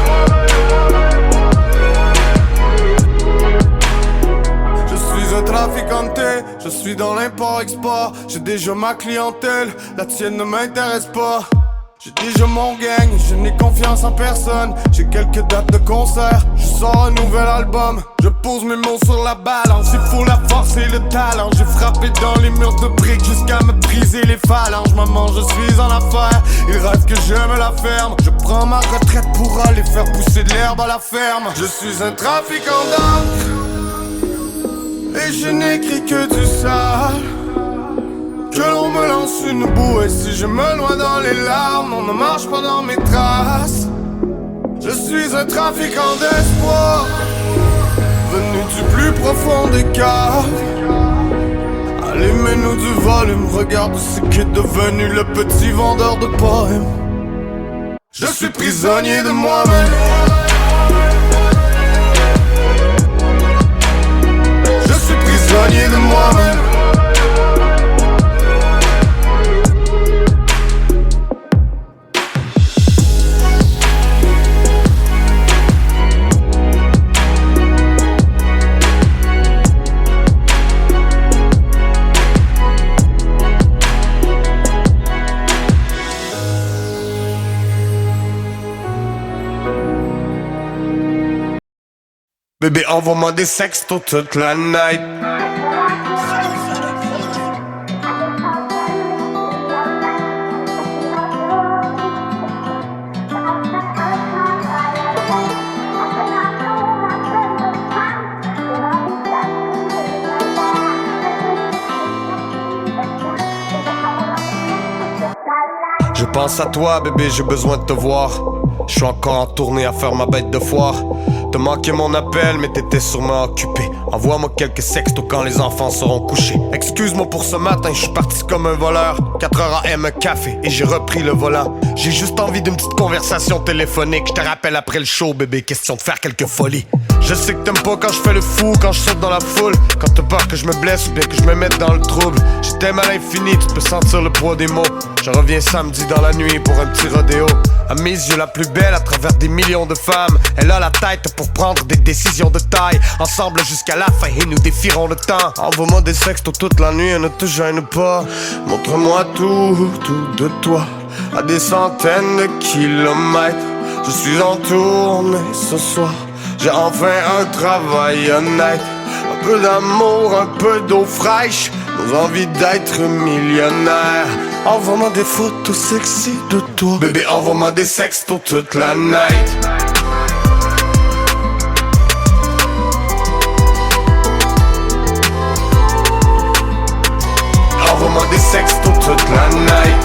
Je suis un traficante, je suis dans l'import-export. J'ai déjà ma clientèle, la tienne ne m'intéresse pas. J'ai déjà mon gang, je n'ai confiance en personne. J'ai quelques dates de concert, je sors un nouvel album. Je pose mes mots sur la balance, il faut la force et le talent. J'ai frappé dans les murs de briques jusqu'à me briser les phalanges. Maman, je suis en affaire, ils rêvent que je me la ferme. Je prends ma retraite pour aller faire pousser de l'herbe à la ferme. Je suis un trafiquant d'encre et je n'écris que du sale. Que l'on me lance une bouée si je me noie dans les larmes. On ne marche pas dans mes traces. Je suis un trafiquant d'espoir, venu du plus profond des caves. Allez, mets-nous du volume, regarde ce qu'est devenu le petit vendeur de poèmes. Je suis prisonnier de moi-même. Je suis prisonnier de moi-même. Bébé, envoie-moi des sextos toute la night. Je pense à toi, bébé, j'ai besoin de te voir. Je suis encore en tournée à faire ma bête de foire. T'as manqué mon appel, mais t'étais sûrement occupé. Envoie-moi quelques sextos quand les enfants seront couchés. Excuse-moi pour ce matin, je suis parti comme un voleur. 4h AM, un café et j'ai repris le volant. J'ai juste envie d'une petite conversation téléphonique. Je te rappelle après le show, bébé, question de faire quelques folies. Je sais que t'aimes pas quand je fais le fou, quand je saute dans la foule. Quand t'as peur que je me blesse ou bien que je me mette dans le trouble. Je t'aime à l'infini, tu peux sentir le poids des mots. Je reviens samedi dans la nuit pour un petit rodéo. À mes yeux la plus belle à travers des millions de femmes. Elle a la tête pour prendre des décisions de taille. Ensemble jusqu'à la fin et nous défierons le temps. Envoie-moi des sextos toute la nuit et ne te gêne pas. Montre-moi tout de toi. À des centaines de kilomètres. Je suis en tournée ce soir. J'ai enfin un travail honnête. Un peu d'amour, un peu d'eau fraîche. Nos envies d'être millionnaire. Envoie-moi des photos sexy de toi. Bébé, envoie-moi des sextos toute la night. Envoie-moi des sextos toute la night.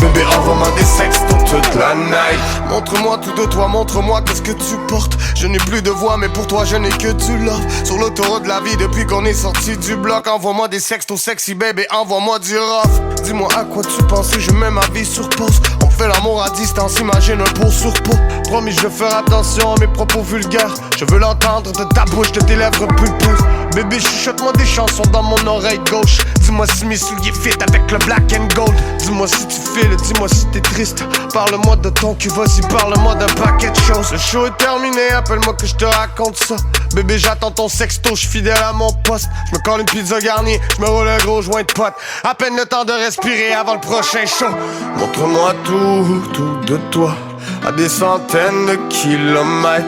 Bébé, envoie-moi des sextos toute la night. Montre-moi tout de toi, montre-moi qu'est-ce que tu portes. Je n'ai plus de voix, mais pour toi je n'ai que du love. Sur l'autoroute de la vie depuis qu'on est sorti du bloc. Envoie-moi des sextos sexy, bébé, envoie-moi du rough. Dis-moi à quoi tu penses et je mets ma vie sur pause. On fait l'amour à distance, imagine un pot sur pot. Promis, je vais faire attention à mes propos vulgaires. Je veux l'entendre de ta bouche, de tes lèvres pulpeuses. Bébé, chuchote-moi des chansons dans mon oreille gauche. Dis-moi si mes souliers fit avec le black and gold. Dis-moi si tu files, dis-moi si t'es triste. Parle-moi de ton cul, vas-y, parle-moi d'un paquet de choses. Le show est terminé, appelle-moi que je te raconte ça. Bébé, j'attends ton sexto, je suis fidèle à mon poste. Je me colle une pizza garnie, je me roule un gros joint de pote. À peine le temps de respirer avant le prochain show. Montre-moi tout de toi. À des centaines de kilomètres.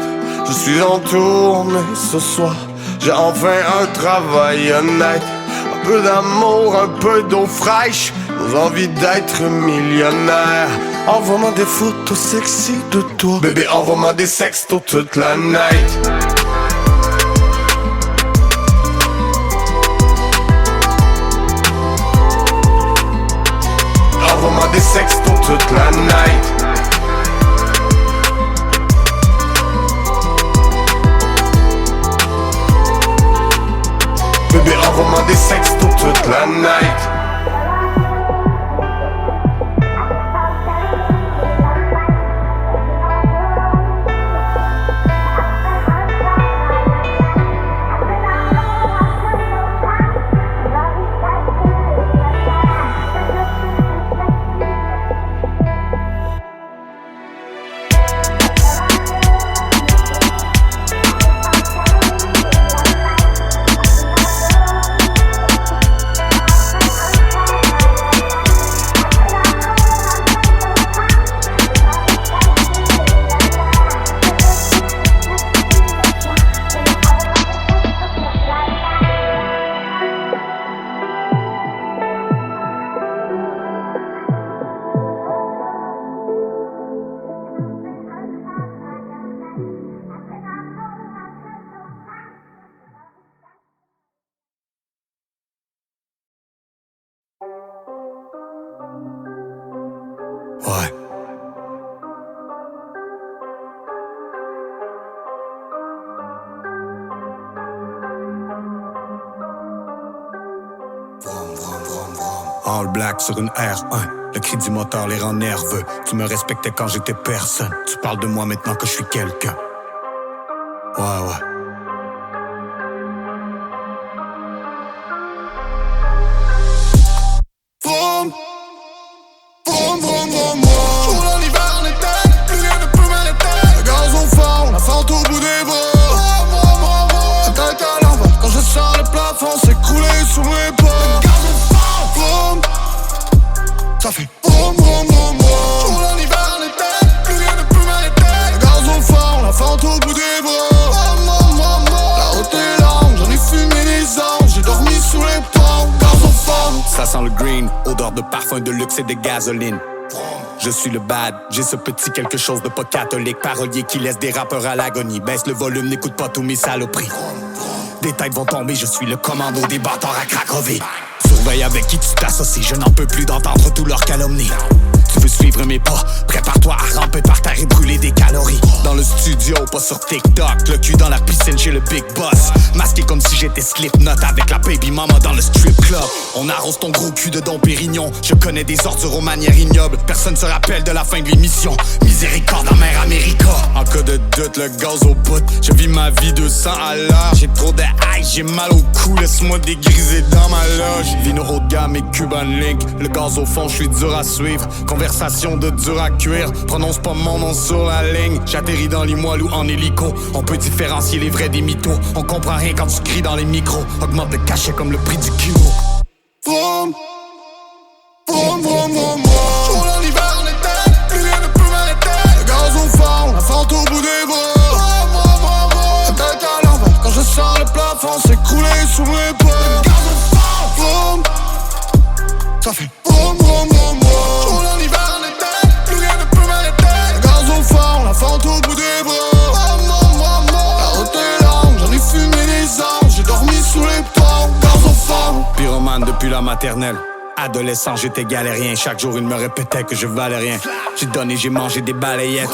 Je suis en tournée ce soir. J'ai enfin un travail honnête. Un peu d'amour, un peu d'eau fraîche. Nos envies d'être millionnaire. Envoie-moi des photos sexy de toi. Bébé, envoie-moi des sextos toute la night. Envoie-moi des sextos toute la night. Bébé, envoie-moi des sextos toute la night. Ouais. All black sur une R1. Le cri du moteur les rend nerveux. Tu me respectais quand j'étais personne. Tu parles de moi maintenant que je suis quelqu'un. Ouais. Vroom, vroom, vroom, vroom, vroom. Jour dans l'hiver en été, plus rien ne peut m'arrêter. Le gaz au fond, la fente au bout des bras. La tête à l'envers, quand je sors le plafond s'écrouler sous mes pas. Le gaz au fond, vroom, ça fait vroom, vroom, vroom, vroom. Jour dans l'hiver en été, plus rien ne peut m'arrêter. Le gaz au fond, la fente au bout des bras. La route est longue, j'en ai fumé des anges. J'ai dormi sous les ponts, gaz au fond. Ça sent le green, odeur de parfum de luxe et de gasoline. Je suis le bad, j'ai ce petit quelque chose de pas catholique. Parolier qui laisse des rappeurs à l'agonie. Baisse le volume, n'écoute pas tous mes saloperies. Des têtes vont tomber, je suis le commando des bâtards à Cracovie. Surveille avec qui tu t'associes, je n'en peux plus d'entendre tous leurs calomnies. Tu veux suivre mes pas, prépare-toi à ramper par terre et brûler des calories. Dans le studio, pas sur TikTok, le cul dans la piscine chez le big boss. Masqué comme si j'étais Slipknot avec la baby mama dans le strip club. On arrose ton gros cul de Dom Pérignon. Je connais des ordures aux manières ignobles. Personne se rappelle de la fin de l'émission. Miséricorde en mer America. En cas de doute, le gaz au bout. Je vis ma vie 200 à l'heure. J'ai trop de haï, j'ai mal au cou. Laisse-moi dégriser dans ma loge. Vino haut de gamme et Cuban Link. Le gaz au fond, je suis dur à suivre. Conversation de dur à cuire. Prononce pas mon nom sur la ligne. J'atterris dans les moelles ou en hélico. On peut différencier les vrais des mythos. On comprend rien quand tu cries dans les micros. Augmente le cachet comme le prix du kilo. Vroom, vroom, vroom, vroom, vroom. Jour dans l'hiver en été, plus rien ne peut m'arrêter. Le gaz au fond, la fente au bout des bras. La tête à l'envers, quand je sors le plafond s'écrouler sous mes pas. Le gaz au fond, vroom, ça fait vroom, vroom, vroom, vroom. Jour dans l'hiver en été, plus rien ne peut m'arrêter. Le gaz au fond, la fente au bout des bras. La route est longue, j'en ai fumé des anges. J'ai dormi sous les ponts, gaz au fond. Pyromane depuis la maternelle. Adolescent, j'étais galérien. Chaque jour, il me répétait que je valais rien. J'ai donné, j'ai mangé des balayettes.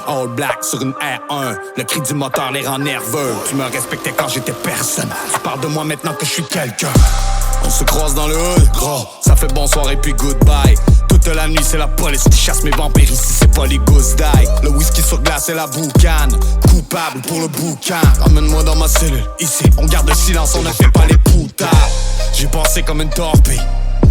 All black sur une R1. Le cri du moteur les rend nerveux. Tu me respectais quand j'étais personne. Tu parles de moi maintenant que je suis quelqu'un. On se croise dans le hood, gros. Ça fait bonsoir et puis goodbye. Toute la nuit, c'est la police qui chasse mes vampires. Ici, c'est pas les gousses d'ail. Le whisky sur glace et la boucane. Coupable pour le boucan. Emmène-moi dans ma cellule. Ici, on garde le silence, on ne fait pas les poutards. J'ai pensé comme une torpille.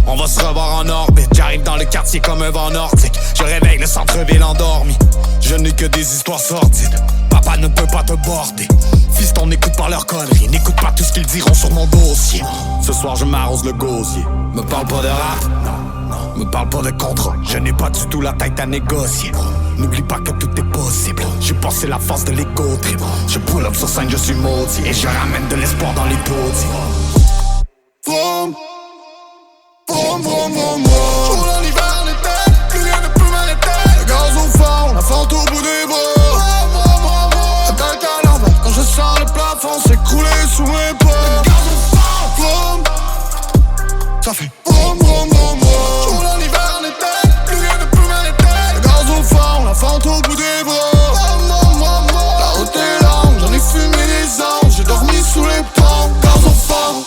On va se revoir en orbite. J'arrive dans le quartier comme un vent nordique. Je réveille le centre-ville endormi. Je n'ai que des histoires sordides. Papa ne peut pas te border. Fiston, n'écoute pas leurs conneries. N'écoute pas tout ce qu'ils diront sur mon dossier. Ce soir je m'arrose le gosier. Me parle pas de rap, non. Me parle pas de contrat. Je n'ai pas du tout la tête à négocier. N'oublie pas que tout est possible. J'ai passé la force de l'ego trip. Je pull up sur scène, je suis maudit. Et je ramène de l'espoir dans les taudis. Vroom, vroom, vroom, vroom, vroom. Jour dans l'hiver en été, plus rien ne peut m'arrêter. Le gaz au fond, la fente au bout des bras. La tête à l'envers, quand je sors le plafond s'écrouler sous mes pas. Le gaz au fond, vroom, ça fait vroom, vroom, vroom, vroom. Jour dans l'hiver en été, plus rien ne peut m'arrêter. Le gaz au fond, la fente au bout des bras. La route est longue, j'en ai fumé des anges. J'ai dormi sous les ponts, gaz au fond.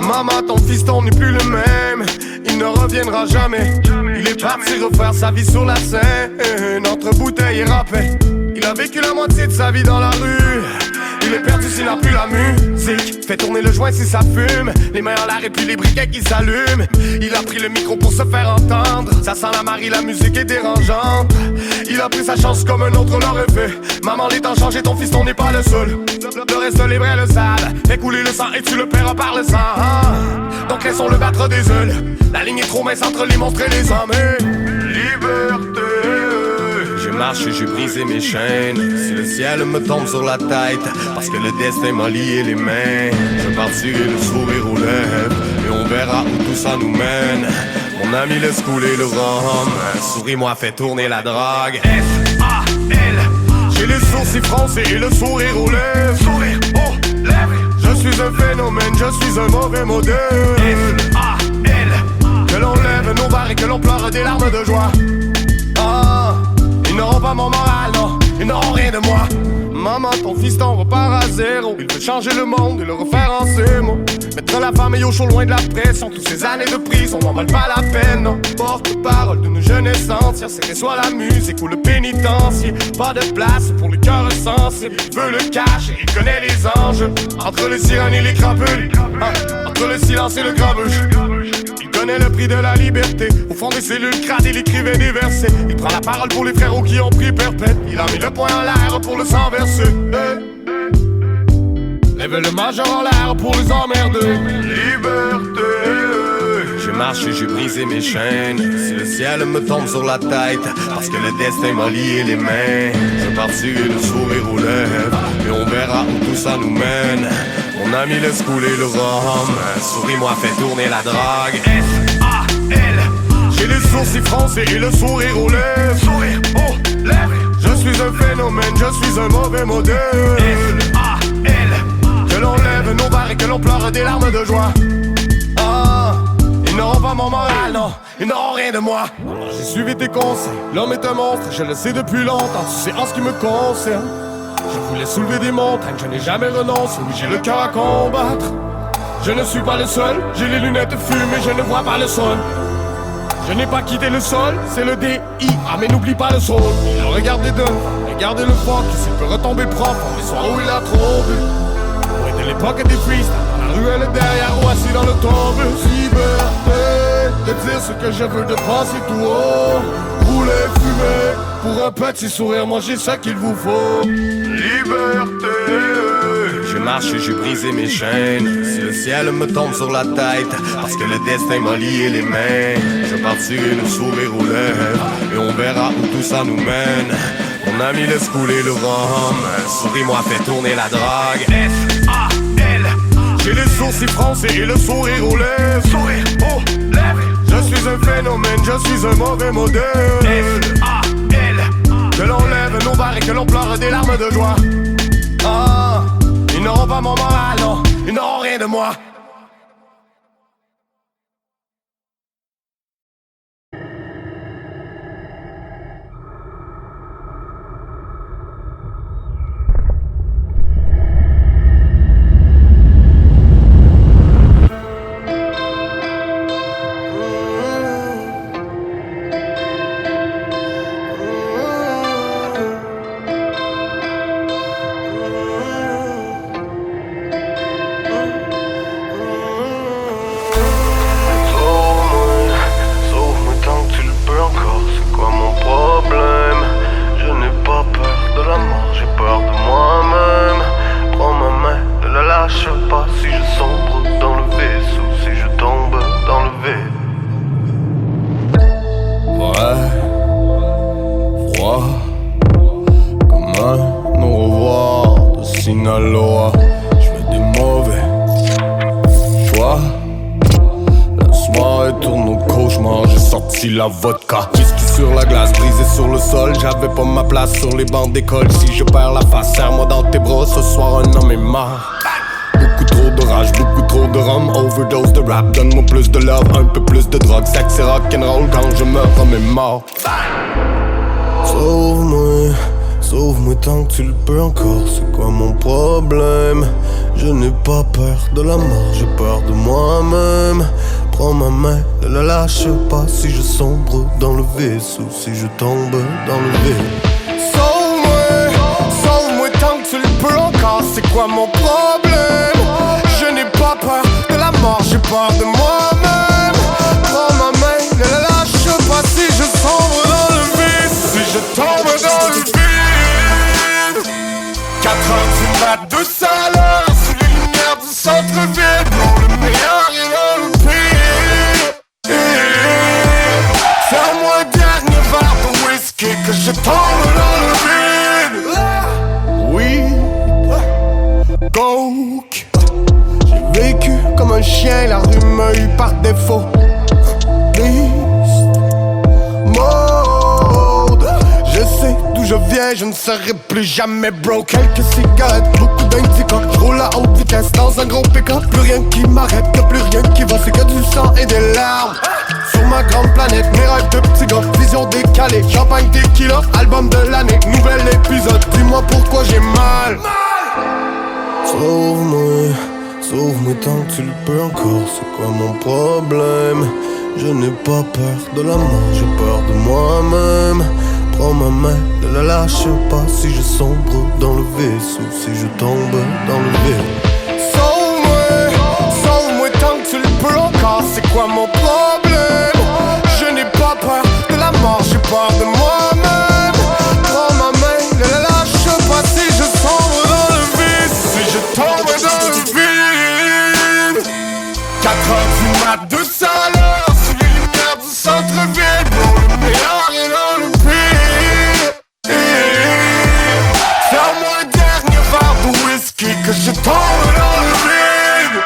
Maman, ton fiston n'est plus le même. Il ne reviendra jamais. Il est parti refaire sa vie sur la scène. Entre bouteilles et rappels. Il a vécu la moitié de sa vie dans la rue. l'ai perdu s'il n'a plus la musique. Fait tourner le joint si ça fume, les mains en l'air et puis les briquets qui s'allument. Il a pris le micro pour se faire entendre. Ça sent la Marie, la musique est dérangeante. Il a pris sa chance comme un autre l'aurait fait. Maman, les temps changent et ton fils, on n'est pas le seul. Le reste les vrais le savent. Fais couler le sang et tu le paieras par le sang. Donc laissons-le battre des ailes. La ligne est trop mince entre les monstres et les hommes. Liberté. J'ai marché, j'ai brisé mes chaînes. Si le ciel me tombe sur la tête, parce que le destin m'a lié les mains, je partirai le sourire aux lèvres et on verra où tout ça nous mène. Mon ami laisse couler le rhum, souris-moi, fais tourner la drogue. F-A-L. J'ai les sourcils froncés et le sourire aux lèvres. Sourire aux lèvres. Je suis un phénomène, je suis un mauvais modèle. F-A-L. Que l'on lève nos barres et que l'on pleure des larmes de joie. Ils n'auront pas mon moral, non, ils n'auront rien de moi. Maman, ton fiston repart à zéro. Il veut changer le monde et le refaire en ses mots. Mettre la famille au chaud loin de la pression. Toutes ces années de prison n'en valent pas la peine, non. Porte-parole d'une jeunesse entière. C'est que soit la musique ou le pénitencier. Pas de place pour les cœurs sensibles. Il veut le cash et il connaît les enjeux. Entre les sirènes et les crapules, entre le silence et le grabuge. Il connaît le prix de la liberté. Au fond des cellules crades, il écrivait des versets. Il prend la parole pour les frérots qui ont pris perpète. Il a mis le poing en l'air pour le sang versé. Lève le majeur en l'air pour les emmerder. Liberté. J'ai marché, j'ai brisé mes chaînes. Si le ciel me tombe sur la tête, parce que le destin m'a lié les mains, je partirai le sourire aux lèvres et on verra où tout ça nous mène. Mon ami laisse couler le rhum, souris-moi, fais tourner la drogue. F-A-L. J'ai les sourcils froncés et le sourire aux lèvres. Sourire aux lèvres. Je suis un phénomène, je suis un mauvais modèle. F-A-L. Que l'on lève nos barres et que l'on pleure des larmes de joie. Ils n'auront pas mon moral, non, ils n'auront rien de moi. J'ai suivi tes conseils, l'homme est un monstre, je le sais depuis longtemps, tu sais en ce qui me concerne. Je voulais soulever des montagnes, je n'ai jamais renoncé, oui j'ai le cœur à combattre. Je ne suis pas le seul, j'ai les lunettes fumées, je ne vois pas le sol. Je n'ai pas quitté le sol, c'est le D.I.A. mais n'oublie pas le sol. Il a regardé regardez le fuck, s'il peut retomber propre, les soirs où il a trop bu. Ouais, de l'époque des freestyles, dans la ruelle derrière ou assis dans l'autobus. Liberté, de dire ce que je veux, de penser tout haut. Rouler, fumer, pour un petit sourire, moi j'ai ce qu'il vous faut. Liberté. J'ai marché, j'ai brisé mes chaînes. Si le ciel me tombe sur la tête, parce que le destin m'a lié les mains, je partirai le sourire aux lèvres et on verra où tout ça nous mène. Mon ami laisse couler le rhum, souris-moi, fais tourner la drogue. F-A-L. J'ai les sourcils froncés et le sourire aux lèvres. Sourire aux lèvres. Je suis un phénomène, je suis un mauvais modèle. F-A-L. Que l'on lève nos barres et que l'on pleure des larmes de joie. Ils n'auront pas mon moral, non, ils n'auront rien de moi. Sinaloa, j'fais des mauvais choix. La soirée tourne au cauchemar, j'ai sorti la vodka. Whisky sur la glace, brisé sur le sol. J'avais pas ma place sur les bancs d'école. Si je perds la face, serre-moi dans tes bras. Ce soir un homme est mort. Beaucoup trop de rage, beaucoup trop de rhum. Overdose de rap, donne-moi plus de love. Un peu plus de drogue, sexe et rock'n'roll. Quand je meurs, homme est mort. Sauve-moi, sauve-moi tant que tu le peux encore. C'est quoi mon problème? Je n'ai pas peur de la mort, j'ai peur de moi-même. Prends ma main, ne la lâche pas. Si je sombre dans le vaisseau, si je tombe dans le vide. Sauve-moi, sauve-moi tant que tu le peux encore. encore, c'est quoi mon problème? Je n'ai pas peur de la mort, j'ai peur de moi-même. Prends ma main, ne la lâche pas si je sombre dans le vide. Si je tombe dans le vide. 4 heures du mat, 200 à l'heure, sous les lumières du centre-ville. Pour le meilleur et dans le pire. Serre-moi un dernier verre de whisky, que je tombe dans le vide. Oui, donc j'ai vécu comme un chien, la rue m'a eu par défaut. Beast mode. Je sais d'où je viens, je ne serai plus jamais broke. Quelques cigarettes, beaucoup d'indica. Je roule à haute vitesse dans un gros pick-up. Plus rien qui m'arrête, y'a plus rien qui va. C'est que du sang et des larmes. Sur ma grande planète, mes rêves de petits gars. Vision décalée, champagne tequila. Album de l'année, nouvel épisode. Dis-moi pourquoi j'ai mal. Sauve-moi, sauve-moi tant que tu le peux encore. C'est quoi mon problème? Je n'ai pas peur de la mort, j'ai peur de moi-même. Prends ma main, ne la lâche pas si je sombre dans le vaisseau, si je tombe dans le vide. Sauve-moi, sauve-moi tant que tu le peux encore. C'est quoi mon problème? Je n'ai pas peur de la mort, j'ai peur de moi-même. Prends ma main, ne la lâche pas si je sombre dans le vide, si je tombe dans le vide. 4 heures du mat, 200 à l'heure, sous les lumières du centre-ville. Pour le meilleur et dans le pire. Serre-moi un dernier verre de whisky, que je tombe dans le vide.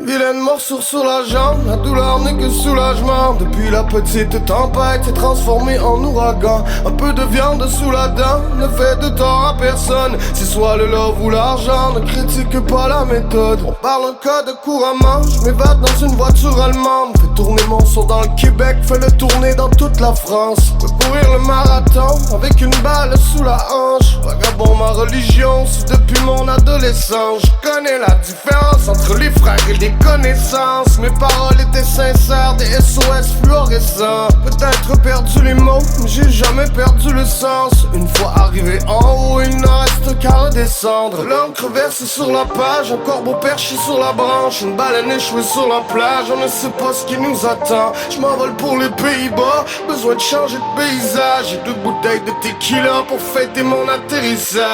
Vilaine morsure sur la jambe, la douleur n'est que soulagement. Depuis la petite tempête s'est transformée en ouragan. Un peu de viande sous la dent ne fait de tort à personne. Si soit le love ou l'argent, ne critique pas la méthode. On parle un code couramment, je m'évade dans une voiture allemande. Fais tourner mon son dans le Québec, fais le tourner dans toute la France. Peux courir le marathon avec une balle sous la hanche. Vagabond ma religion, c'est depuis mon adolescence. Je connais la différence entre les frères et les connaissances. Mes paroles étaient sincères, des SOS fluorescents. Peut-être perdu les mots, mais j'ai jamais perdu le sens. Une fois arrivé en haut, il ne reste qu'à redescendre. L'encre versée sur la page, un corbeau perché sur la branche. Une baleine échouée sur la plage, on ne sait pas ce qui nous attend. Je m'envole pour les Pays-Bas, besoin de changer de paysage. J'ai 2 bouteilles de tequila pour fêter mon atterrissage.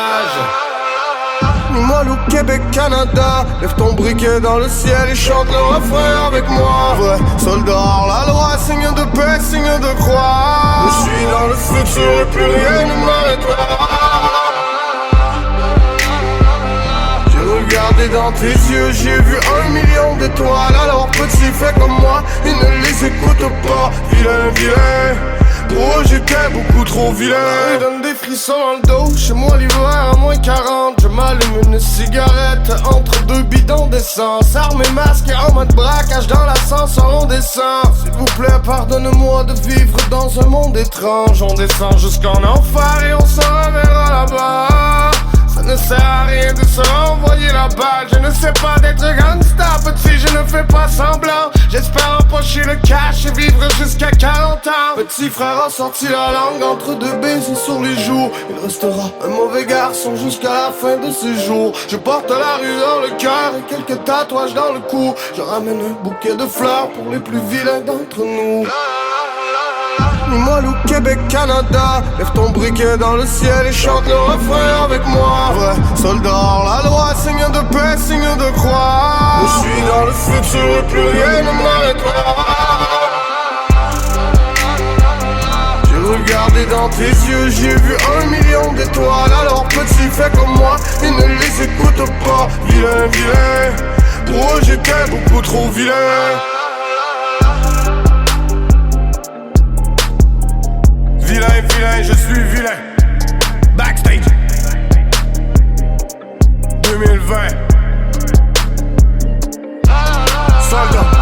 Moi au Québec, Canada, lève ton briquet dans le ciel et chante le refrain avec moi. Vrai soldat hors la loi, signe de paix, signe de croix. Je suis dans le futur et plus rien ne m'arrêtera. J'ai regardé dans tes yeux, j'ai vu 1 million d'étoiles. Alors petit, fais comme moi, ils ne les écoutent pas. Vilain, vilain, pour eux j'étais beaucoup trop vilain. Ils donnent des frissons dans le dos, chez moi l'hiver à moins 40. Je m'allume une cigarette entre 2 bidons d'essence. Arme et masque et en mode braquage dans l'ascenseur on descend. S'il vous plaît pardonne-moi de vivre dans un monde étrange. On descend jusqu'en enfer et on se reverra là-bas. Ça ne sert à rien de se renvoyer la balle. Je ne sais pas d'être gangsta, petit, je ne fais pas semblant. J'espère empocher le cash et vivre jusqu'à 40 ans. Petit frère a sorti la langue entre 2 baisers sur les joues. Il restera un mauvais garçon jusqu'à la fin de ses jours. Je porte la rue dans le cœur et quelques tatouages dans le cou. Je ramène un bouquet de fleurs pour les plus vilains d'entre nous. Moi au Québec, Canada, lève ton briquet dans le ciel et chante le refrain avec moi. Vrai soldat hors la loi, signe de paix, signe de croix. Je suis dans le futur et plus rien ne m'arrêtera. J'ai regardé dans tes yeux, j'ai vu 1 million d'étoiles. Alors petit, fais comme moi et ne les écoute pas. Vilain, vilain, oh j'étais beaucoup trop vilain. Vilain, vilain, je suis vilain. Backstage 2020. Soldat.